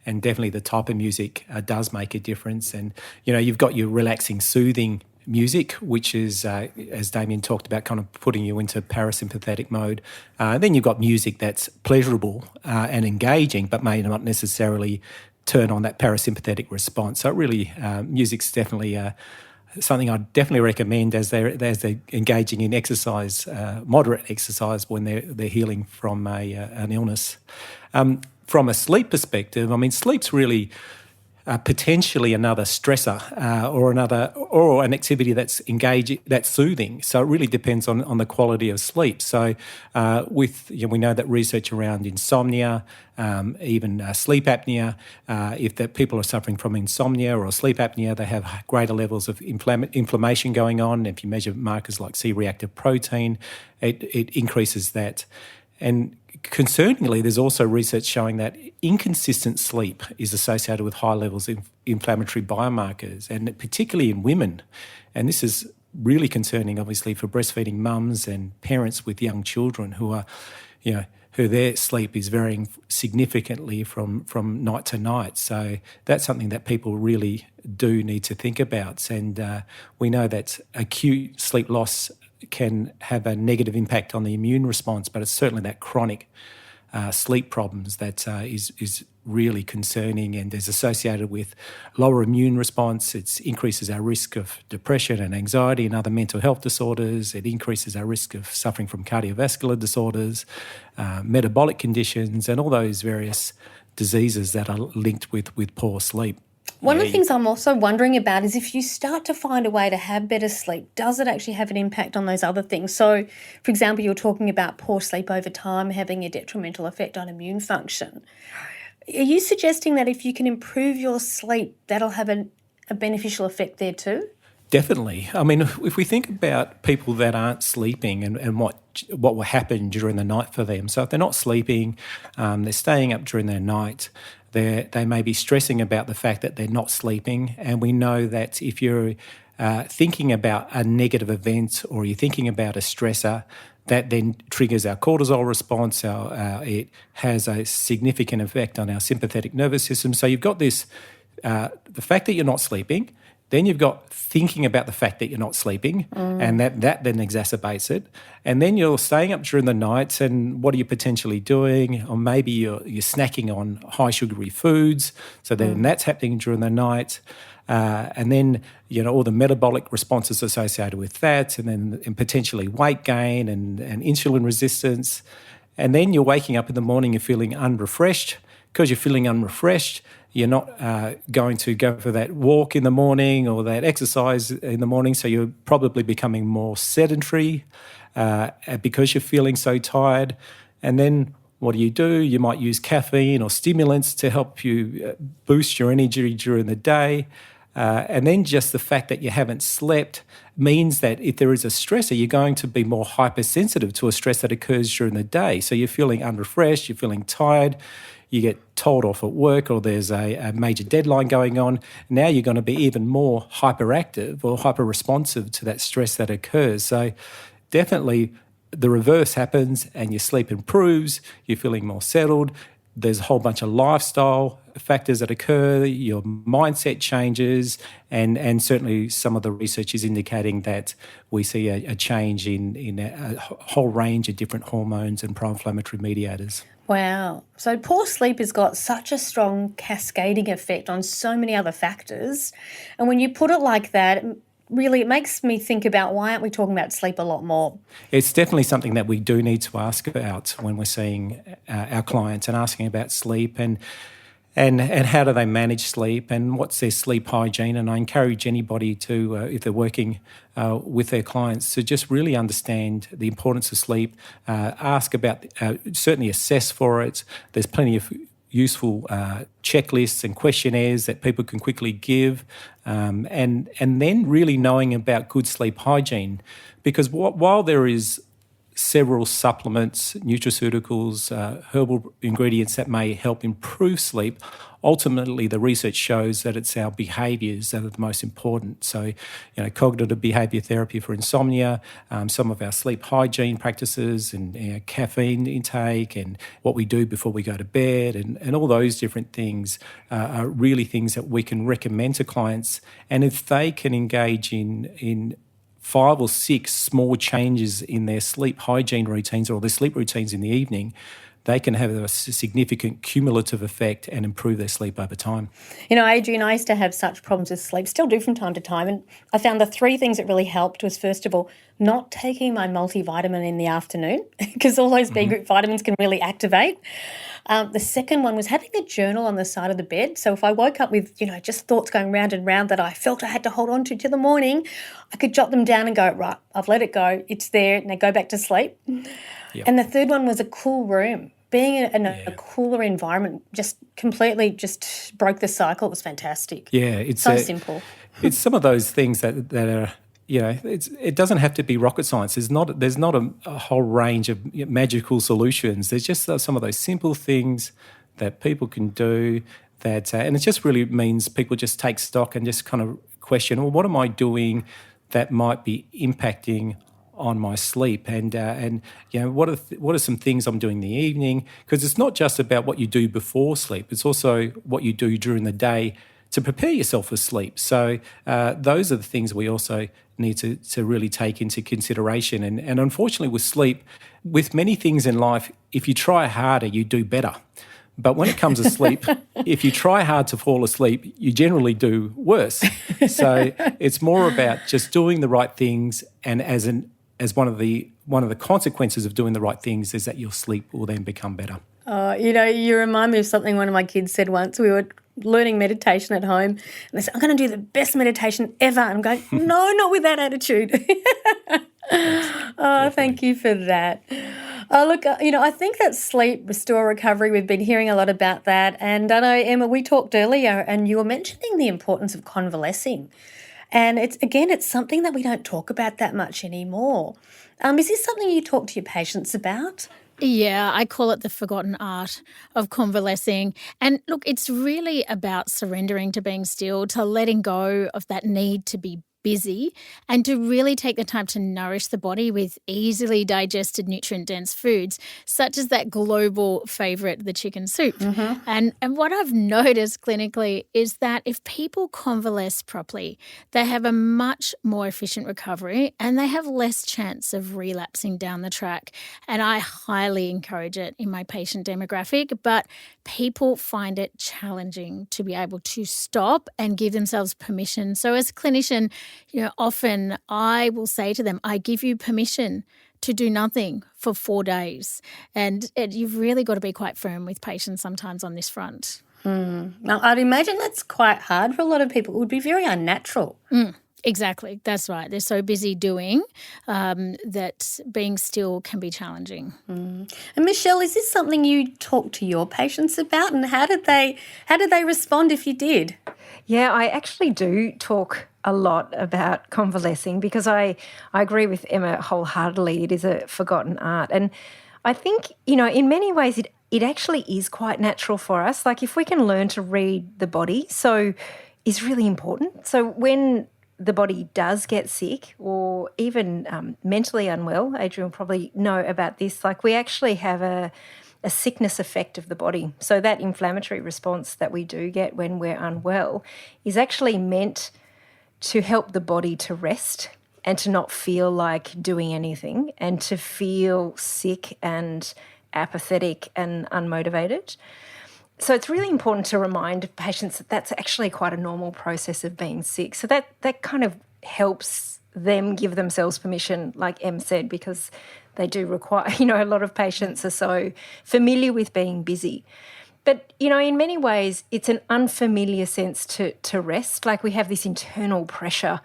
definitely the type of music does make a difference. And, you've got your relaxing, soothing music, which is, as Damian talked about, kind of putting you into parasympathetic mode. Then you've got music that's pleasurable and engaging, but may not necessarily turn on that parasympathetic response. So really, music's definitely something I'd definitely recommend as they're engaging in exercise, moderate exercise when they're healing from an illness. From a sleep perspective, sleep's really potentially another stressor or an activity that's engaging, that's soothing. So it really depends on the quality of sleep. So we know that research around insomnia, even sleep apnea, if the people are suffering from insomnia or sleep apnea, they have greater levels of inflammation going on. If you measure markers like C-reactive protein, it increases that. And concerningly, there's also research showing that inconsistent sleep is associated with high levels of inflammatory biomarkers, and particularly in women. And this is really concerning, obviously, for breastfeeding mums and parents with young children who who their sleep is varying significantly from night to night. So that's something that people really do need to think about. And we know that acute sleep loss can have a negative impact on the immune response, but it's certainly that chronic sleep problems that is really concerning and is associated with lower immune response. It increases our risk of depression and anxiety and other mental health disorders. It increases our risk of suffering from cardiovascular disorders, metabolic conditions, and all those various diseases that are linked with poor sleep. One of the things I'm also wondering about is if you start to find a way to have better sleep, does it actually have an impact on those other things? So, for example, you're talking about poor sleep over time having a detrimental effect on immune function. Are you suggesting that if you can improve your sleep, that'll have a beneficial effect there too? Definitely. I mean, if we think about people that aren't sleeping and what will happen during the night for them. So if they're not sleeping, they're staying up during their night, they may be stressing about the fact that they're not sleeping. And we know that if you're thinking about a negative event or you're thinking about a stressor, that then triggers our cortisol response. It has a significant effect on our sympathetic nervous system. So you've got this, the fact that you're not sleeping, then you've got thinking about the fact that you're not sleeping, and that then exacerbates it. And then you're staying up during the night, and what are you potentially doing? Or maybe you're snacking on high sugary foods, so then that's happening during the night. And then, all the metabolic responses associated with that, and potentially weight gain and insulin resistance. And then you're waking up in the morning, you're feeling unrefreshed. Because you're feeling unrefreshed, you're not going to go for that walk in the morning or that exercise in the morning, so you're probably becoming more sedentary because you're feeling so tired. And then what do? You might use caffeine or stimulants to help you boost your energy during the day. And then just the fact that you haven't slept means that if there is a stressor, you're going to be more hypersensitive to a stress that occurs during the day. So you're feeling unrefreshed, you're feeling tired, you get told off at work or there's a major deadline going on. Now you're going to be even more hyperactive or hyper-responsive to that stress that occurs. So definitely the reverse happens and your sleep improves, you're feeling more settled. There's a whole bunch of lifestyle factors that occur, your mindset changes, and certainly some of the research is indicating that we see a change in a whole range of different hormones and pro-inflammatory mediators. Wow. So poor sleep has got such a strong cascading effect on so many other factors. And when you put it like that, really it makes me think about why aren't we talking about sleep a lot more? It's definitely something that we do need to ask about when we're seeing our clients and asking about sleep and how do they manage sleep and what's their sleep hygiene. And I encourage anybody to, if they're working with their clients, to just really understand the importance of sleep, ask about, certainly assess for it. There's plenty of useful checklists and questionnaires that people can quickly give, and then really knowing about good sleep hygiene. Because while there is several supplements, nutraceuticals, herbal ingredients that may help improve sleep, ultimately the research shows that it's our behaviours that are the most important. So, cognitive behaviour therapy for insomnia, some of our sleep hygiene practices and caffeine intake and what we do before we go to bed and all those different things are really things that we can recommend to clients. And if they can engage in 5 or 6 small changes in their sleep hygiene routines or their sleep routines in the evening, they can have a significant cumulative effect and improve their sleep over time. Adrian, I used to have such problems with sleep, still do from time to time, and I found the 3 things that really helped was, first of all, not taking my multivitamin in the afternoon because all those B group vitamins can really activate. The second one was having a journal on the side of the bed. So if I woke up with, just thoughts going round and round that I felt I had to hold on to till the morning, I could jot them down and go, right, I've let it go, it's there, and I go back to sleep. Yep. And the third one was a cool room. Being in a cooler environment just completely broke the cycle. It was fantastic. Yeah, it's so simple. It's some of those things that are, it doesn't have to be rocket science. There's not a whole range of magical solutions. There's just some of those simple things that people can do that, and it just really means people just take stock and just kind of question, well, what am I doing that might be impacting on my sleep, and what are some things I'm doing in the evening, because it's not just about what you do before sleep, it's also what you do during the day to prepare yourself for sleep. So those are the things we also need to really take into consideration. And unfortunately with sleep, with many things in life, if you try harder, you do better. But when it comes to sleep, if you try hard to fall asleep, you generally do worse. So it's more about just doing the right things, and as one of the consequences of doing the right things is that your sleep will then become better. You remind me of something one of my kids said once. We were learning meditation at home, and they said, "I'm going to do the best meditation ever." And I'm going, "No, not with that attitude." Thank you for that. Look, I think that sleep, restore, recovery, we've been hearing a lot about that. And I know, Emma, we talked earlier and you were mentioning the importance of convalescing. And it's something that we don't talk about that much anymore. Is this something you talk to your patients about? Yeah, I call it the forgotten art of convalescing. And look, it's really about surrendering to being still, to letting go of that need to be busy, and to really take the time to nourish the body with easily digested nutrient-dense foods, such as that global favourite, the chicken soup. Mm-hmm. And what I've noticed clinically is that if people convalesce properly, they have a much more efficient recovery and they have less chance of relapsing down the track. And I highly encourage it in my patient demographic, but people find it challenging to be able to stop and give themselves permission. So as a clinician, often I will say to them, I give you permission to do nothing for 4 days. And you've really got to be quite firm with patients sometimes on this front. Now, I'd imagine that's quite hard for a lot of people. It would be very unnatural. Exactly. That's right. They're so busy doing that being still can be challenging. And Michelle, is this something you talk to your patients about, and how did they respond if you did? Yeah, I actually do talk a lot about convalescing because I agree with Emma wholeheartedly. It is a forgotten art. And I think, in many ways it actually is quite natural for us. Like if we can learn to read the body, so is really important. So when the body does get sick or even mentally unwell, Adrian will probably know about this, like we actually have a sickness effect of the body. So that inflammatory response that we do get when we're unwell is actually meant to help the body to rest and to not feel like doing anything and to feel sick and apathetic and unmotivated. So it's really important to remind patients that that's actually quite a normal process of being sick. So that kind of helps them give themselves permission, like Em said, because they do require, a lot of patients are so familiar with being busy. But, in many ways, it's an unfamiliar sense to rest. Like we have this internal pressure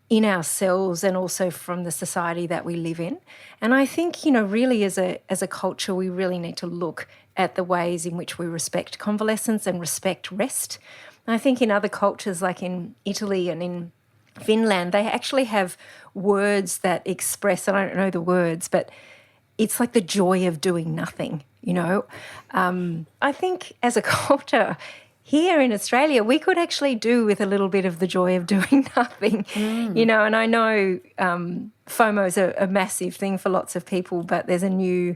in ourselves and also from the society that we live in. And I think, really as a culture, we really need to look at the ways in which we respect convalescence and respect rest. And I think in other cultures, like in Italy and in Finland, they actually have words that express, and I don't know the words, but it's like the joy of doing nothing, I think as a culture here in Australia, we could actually do with a little bit of the joy of doing nothing, and I know FOMO is a massive thing for lots of people, but there's a new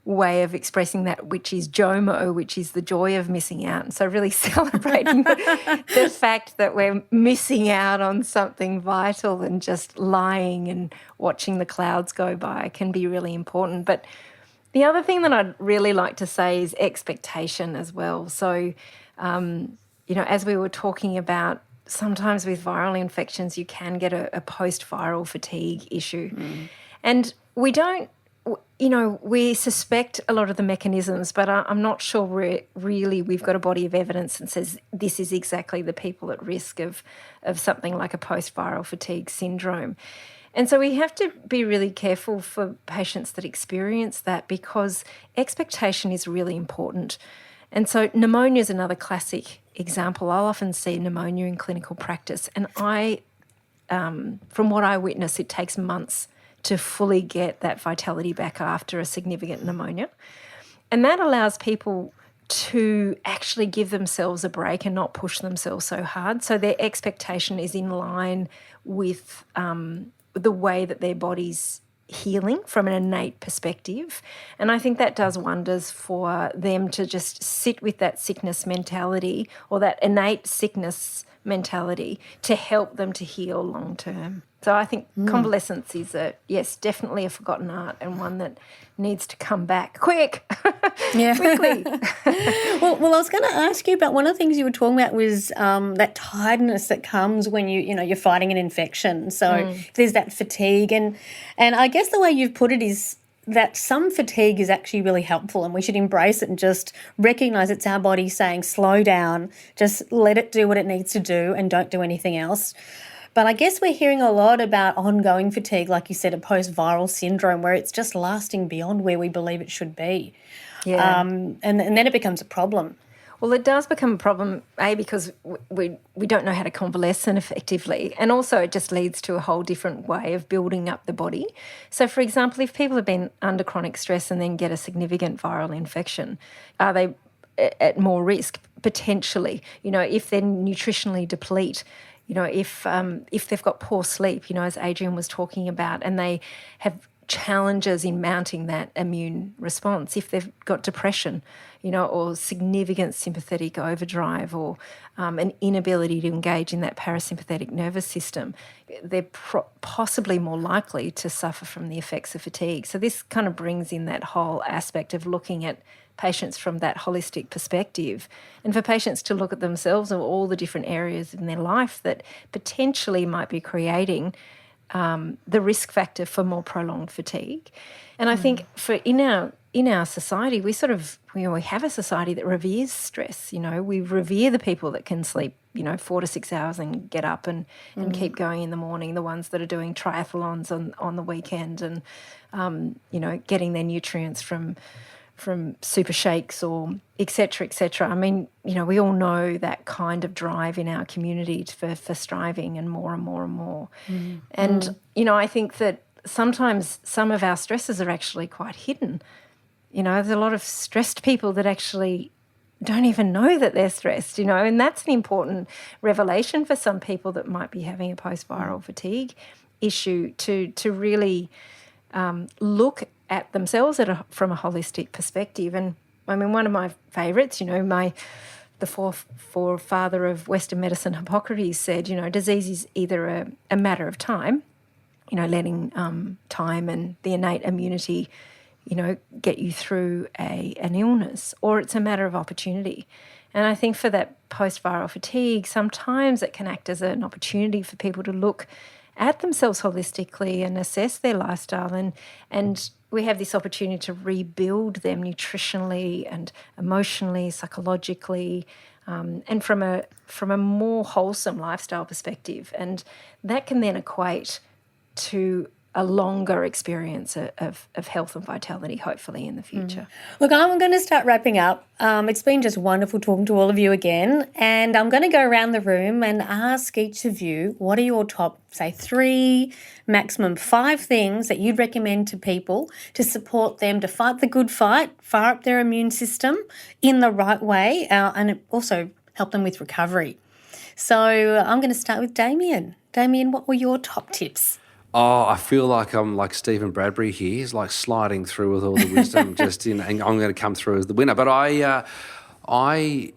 way of expressing that, which is JOMO, which is the joy of missing out. And so really celebrating the fact that we're missing out on something vital and just lying and watching the clouds go by can be really important. But the other thing that I'd really like to say is expectation as well. So, as we were talking about, sometimes with viral infections, you can get a post-viral fatigue issue. And we don't, we suspect a lot of the mechanisms, but I'm not sure we've got a body of evidence that says this is exactly the people at risk of something like a post-viral fatigue syndrome. And so we have to be really careful for patients that experience that because expectation is really important. And so pneumonia is another classic example. I'll often see pneumonia in clinical practice, and from what I witness, it takes months to fully get that vitality back after a significant pneumonia. And that allows people to actually give themselves a break and not push themselves so hard. So their expectation is in line with the way that their bodies healing from an innate perspective. And I think that does wonders for them to just sit with that sickness mentality or that innate sickness mentality to help them to heal long term. So I think convalescence is definitely a forgotten art, and one that needs to come back quickly. Well, I was going to ask you about one of the things you were talking about was that tiredness that comes when you're fighting an infection. So there's that fatigue, and I guess the way you've put it is that some fatigue is actually really helpful, and we should embrace it and just recognise it's our body saying slow down, just let it do what it needs to do and don't do anything else. But I guess we're hearing a lot about ongoing fatigue, like you said, a post-viral syndrome where it's just lasting beyond where we believe it should be. Yeah. And then it becomes a problem. Well, it does become a problem, because we don't know how to convalesce effectively, and also it just leads to a whole different way of building up the body. So, for example, if people have been under chronic stress and then get a significant viral infection, are they at more risk? Potentially. If they're nutritionally deplete, if they've got poor sleep, as Adrian was talking about, and they have challenges in mounting that immune response, if they've got depression, or significant sympathetic overdrive, or an inability to engage in that parasympathetic nervous system, they're possibly more likely to suffer from the effects of fatigue. So this kind of brings in that whole aspect of looking at patients from that holistic perspective, and for patients to look at themselves and all the different areas in their life that potentially might be creating the risk factor for more prolonged fatigue. And I think in our society, we have a society that reveres stress. We revere the people that can sleep 4 to 6 hours and get up and keep going in the morning, the ones that are doing triathlons on the weekend and getting their nutrients from super shakes or et cetera, et cetera. I mean, we all know that kind of drive in our community for striving and more and more and more. And, I think that sometimes some of our stresses are actually quite hidden. There's a lot of stressed people that actually don't even know that they're stressed, and that's an important revelation for some people that might be having a post-viral fatigue issue to really look at themselves from a holistic perspective. And I mean, one of my favourites, the forefather of Western medicine, Hippocrates, said, disease is either a matter of time, letting time and the innate immunity, get you through an illness, or it's a matter of opportunity. And I think for that post-viral fatigue, sometimes it can act as an opportunity for people to look at themselves holistically and assess their lifestyle, and we have this opportunity to rebuild them nutritionally and emotionally, psychologically, and from a more wholesome lifestyle perspective. And that can then equate to a longer experience of health and vitality, hopefully, in the future. Look, I'm going to start wrapping up. It's been just wonderful talking to all of you again, and I'm going to go around the room and ask each of you, what are your top, say, 3, maximum 5 things that you'd recommend to people to support them to fight the good fight, fire up their immune system in the right way, and also help them with recovery. So I'm going to start with Damian. Damian, what were your top tips? Oh, I feel like I'm like Stephen Bradbury here. He's like sliding through with all the wisdom, and I'm going to come through as the winner. But I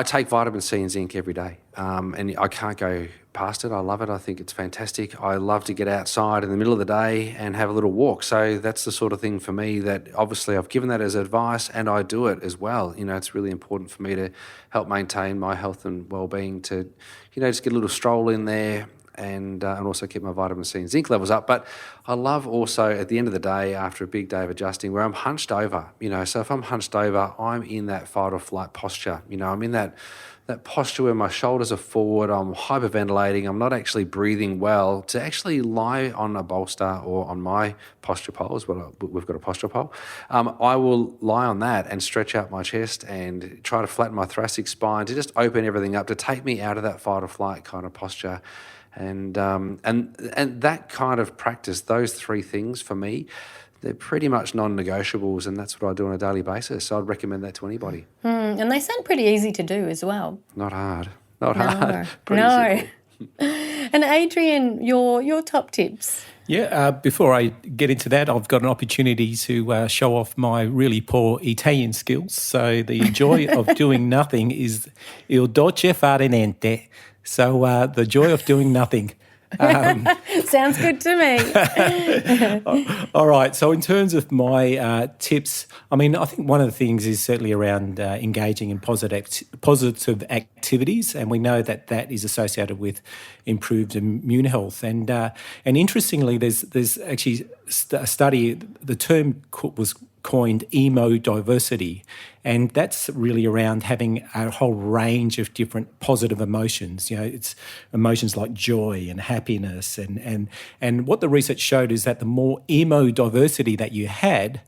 take vitamin C and zinc every day, and I can't go past it. I love it. I think it's fantastic. I love to get outside in the middle of the day and have a little walk. So that's the sort of thing for me that obviously I've given that as advice, and I do it as well. It's really important for me to help maintain my health and well-being to, just get a little stroll in there, and also keep my vitamin C and zinc levels up. But I love also at the end of the day, after a big day of adjusting, where I'm hunched over, so if I'm hunched over, I'm in that fight or flight posture. I'm in that posture where my shoulders are forward, I'm hyperventilating, I'm not actually breathing well, to actually lie on a bolster or on my posture pole, we've got a posture pole. I will lie on that and stretch out my chest and try to flatten my thoracic spine to just open everything up, to take me out of that fight or flight kind of posture. And that kind of practice, those 3 things for me, they're pretty much non-negotiables, and that's what I do on a daily basis. So I'd recommend that to anybody. And they sound pretty easy to do as well. Not hard. Pretty No. simple. And Adrian, your top tips? Yeah, before I get into that, I've got an opportunity to show off my really poor Italian skills. So the joy of doing nothing is il dolce fare niente. So the joy of doing nothing. Sounds good to me. All right. So in terms of my tips, I mean, I think one of the things is certainly around engaging in positive activities, and we know that that is associated with improved immune health. And interestingly, there's actually a study. The term was coined emodiversity, and that's really around having a whole range of different positive emotions. You know, it's emotions like joy and happiness, and what the research showed is that the more emodiversity that you had,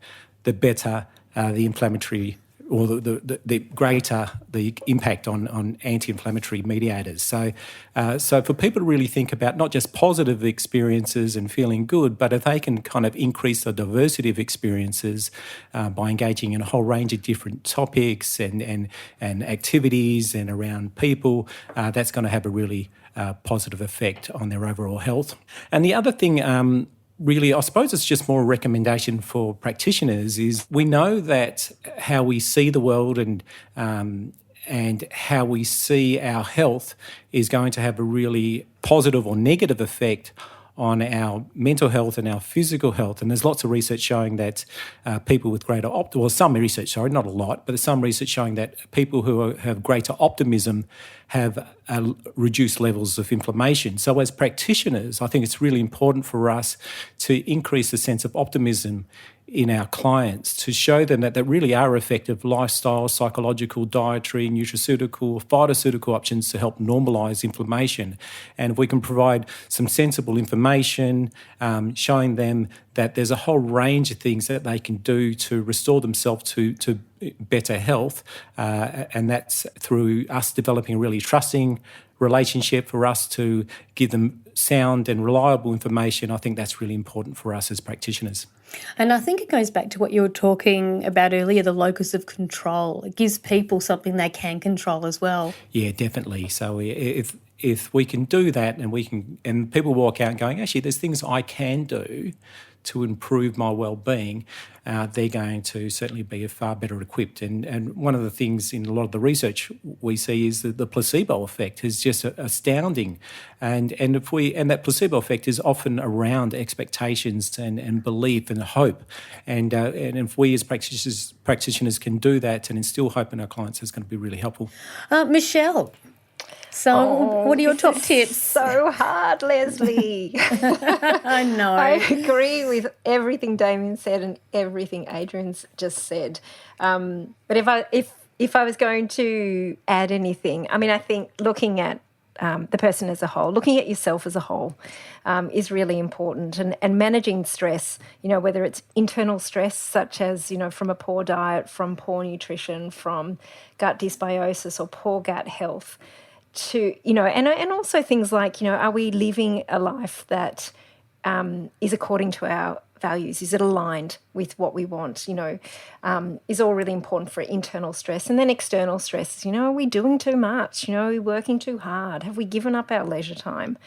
the better the inflammatory, or the greater the impact on anti-inflammatory mediators. So for people to really think about not just positive experiences and feeling good, but if they can kind of increase the diversity of experiences by engaging in a whole range of different topics and activities and around people, that's going to have a really positive effect on their overall health. And the other thing, really, I suppose it's just more a recommendation for practitioners, is we know that how we see the world and how we see our health is going to have a really positive or negative effect on our mental health and our physical health. And there's lots of research showing that people with greater some research, sorry, not a lot, but there's some research showing that people who have greater optimism have reduced levels of inflammation. So as practitioners, I think it's really important for us to increase the sense of optimism in our clients, to show them that there really are effective lifestyle, psychological, dietary, nutraceutical, phytoceutical options to help normalise inflammation. And if we can provide some sensible information, showing them that there's a whole range of things that they can do to restore themselves to better health, and that's through us developing a really trusting relationship, for us to give them sound and reliable information. I think that's really important for us as practitioners. And I think it goes back to what you were talking about earlier, the locus of control. It gives people something they can control as well. Yeah, definitely. So if we can do that, and people walk out going, actually, there's things I can do to improve my well-being, they're going to certainly be far better equipped. And one of the things in a lot of the research we see is that the placebo effect is just astounding. And that placebo effect is often around expectations and belief and hope. And if we as practitioners can do that and instill hope in our clients, it's going to be really helpful. Michelle, so what are your top tips? So hard, Lesley. I know. I agree with everything Damian said and everything Adrian's just said. But if I was going to add anything, I mean, I think looking at the person as a whole, looking at yourself as a whole, is really important. And managing stress, whether it's internal stress, such as, from a poor diet, from poor nutrition, from gut dysbiosis or poor gut health, to, and also things like, are we living a life that is according to our values? Is it aligned with what we want? Is all really important for internal stress. And then external stress, are we doing too much? Are we working too hard? Have we given up our leisure time?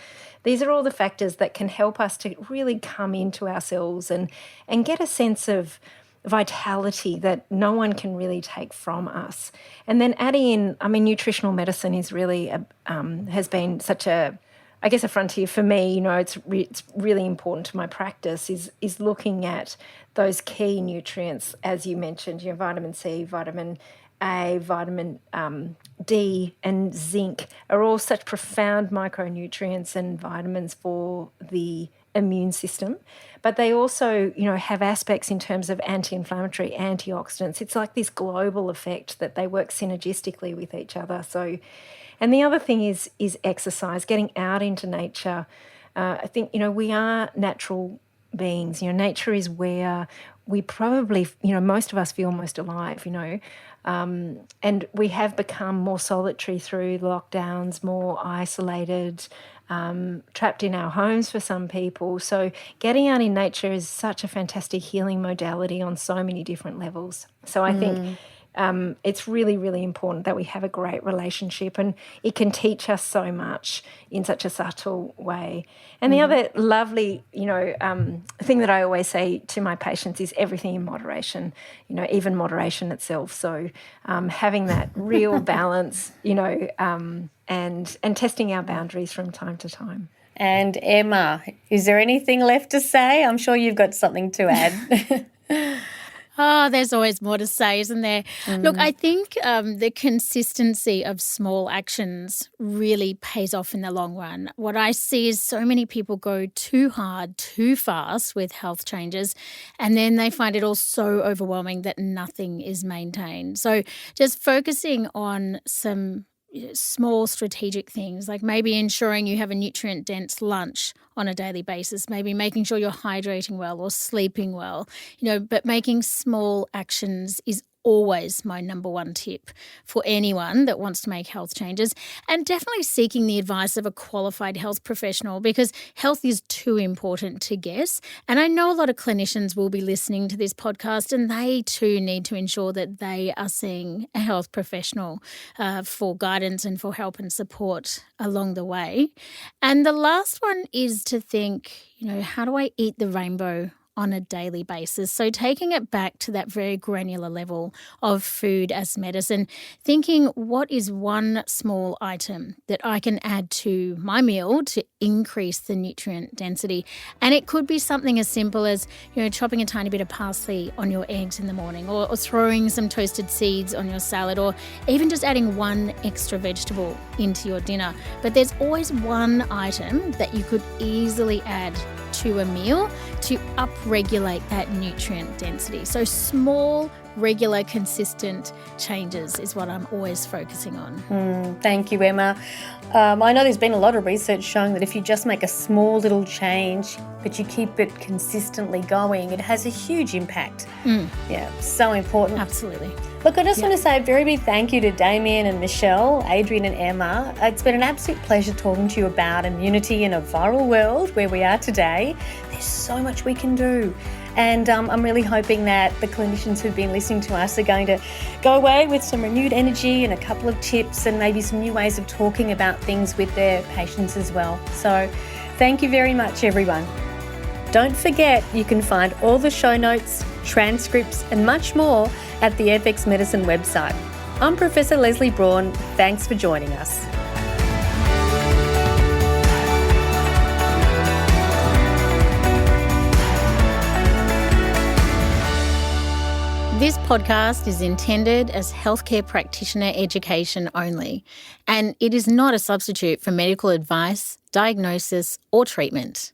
These are all the factors that can help us to really come into ourselves and get a sense of vitality that no one can really take from us. And then adding in, nutritional medicine is really has been such a frontier for me. It's really important to my practice is looking at those key nutrients, as you mentioned, vitamin C, vitamin A, vitamin D and zinc are all such profound micronutrients and vitamins for the immune system, but they also, have aspects in terms of anti-inflammatory, antioxidants. It's like this global effect that they work synergistically with each other. So, and the other thing is exercise, getting out into nature. I think, we are natural beings. Nature is where we probably, most of us feel most alive, and we have become more solitary through lockdowns, more isolated, trapped in our homes for some people. So getting out in nature is such a fantastic healing modality on so many different levels. So I think, it's really, really important that we have a great relationship, and it can teach us so much in such a subtle way. And the other lovely, thing that I always say to my patients is everything in moderation, even moderation itself. So having that real balance, and testing our boundaries from time to time. And Emma, is there anything left to say? I'm sure you've got something to add. Oh, there's always more to say, isn't there? Look, I think the consistency of small actions really pays off in the long run. What I see is so many people go too hard, too fast with health changes, and then they find it all so overwhelming that nothing is maintained. So just focusing on some small strategic things, like maybe ensuring you have a nutrient-dense lunch on a daily basis, maybe making sure you're hydrating well or sleeping well, but making small actions is always my number one tip for anyone that wants to make health changes, and definitely seeking the advice of a qualified health professional, because health is too important to guess. And I know a lot of clinicians will be listening to this podcast, and they too need to ensure that they are seeing a health professional for guidance and for help and support along the way. And the last one is to think, how do I eat the rainbow on a daily basis? So taking it back to that very granular level of food as medicine, thinking what is one small item that I can add to my meal to increase the nutrient density. And it could be something as simple as, chopping a tiny bit of parsley on your eggs in the morning, or throwing some toasted seeds on your salad, or even just adding one extra vegetable into your dinner. But there's always one item that you could easily add to a meal to upregulate that nutrient density. So small, regular, consistent changes is what I'm always focusing on. Thank you, Emma. I know there's been a lot of research showing that if you just make a small little change, but you keep it consistently going, it has a huge impact. Yeah, so important. Absolutely. Look, I just want to say a very big thank you to Damian and Michelle, Adrian and Emma. It's been an absolute pleasure talking to you about immunity in a viral world where we are today. There's so much we can do. And I'm really hoping that the clinicians who've been listening to us are going to go away with some renewed energy and a couple of tips and maybe some new ways of talking about things with their patients as well. So thank you very much, everyone. Don't forget, you can find all the show notes, transcripts and much more at the FX Medicine website. I'm Professor Lesley Braun. Thanks for joining us. This podcast is intended as healthcare practitioner education only, and it is not a substitute for medical advice, diagnosis, or treatment.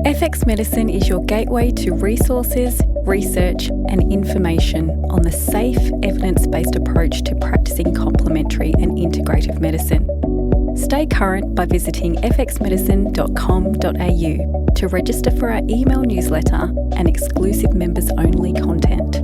FX Medicine is your gateway to resources, research and information on the safe, evidence-based approach to practicing complementary and integrative medicine. Stay current by visiting fxmedicine.com.au to register for our email newsletter and exclusive members-only content.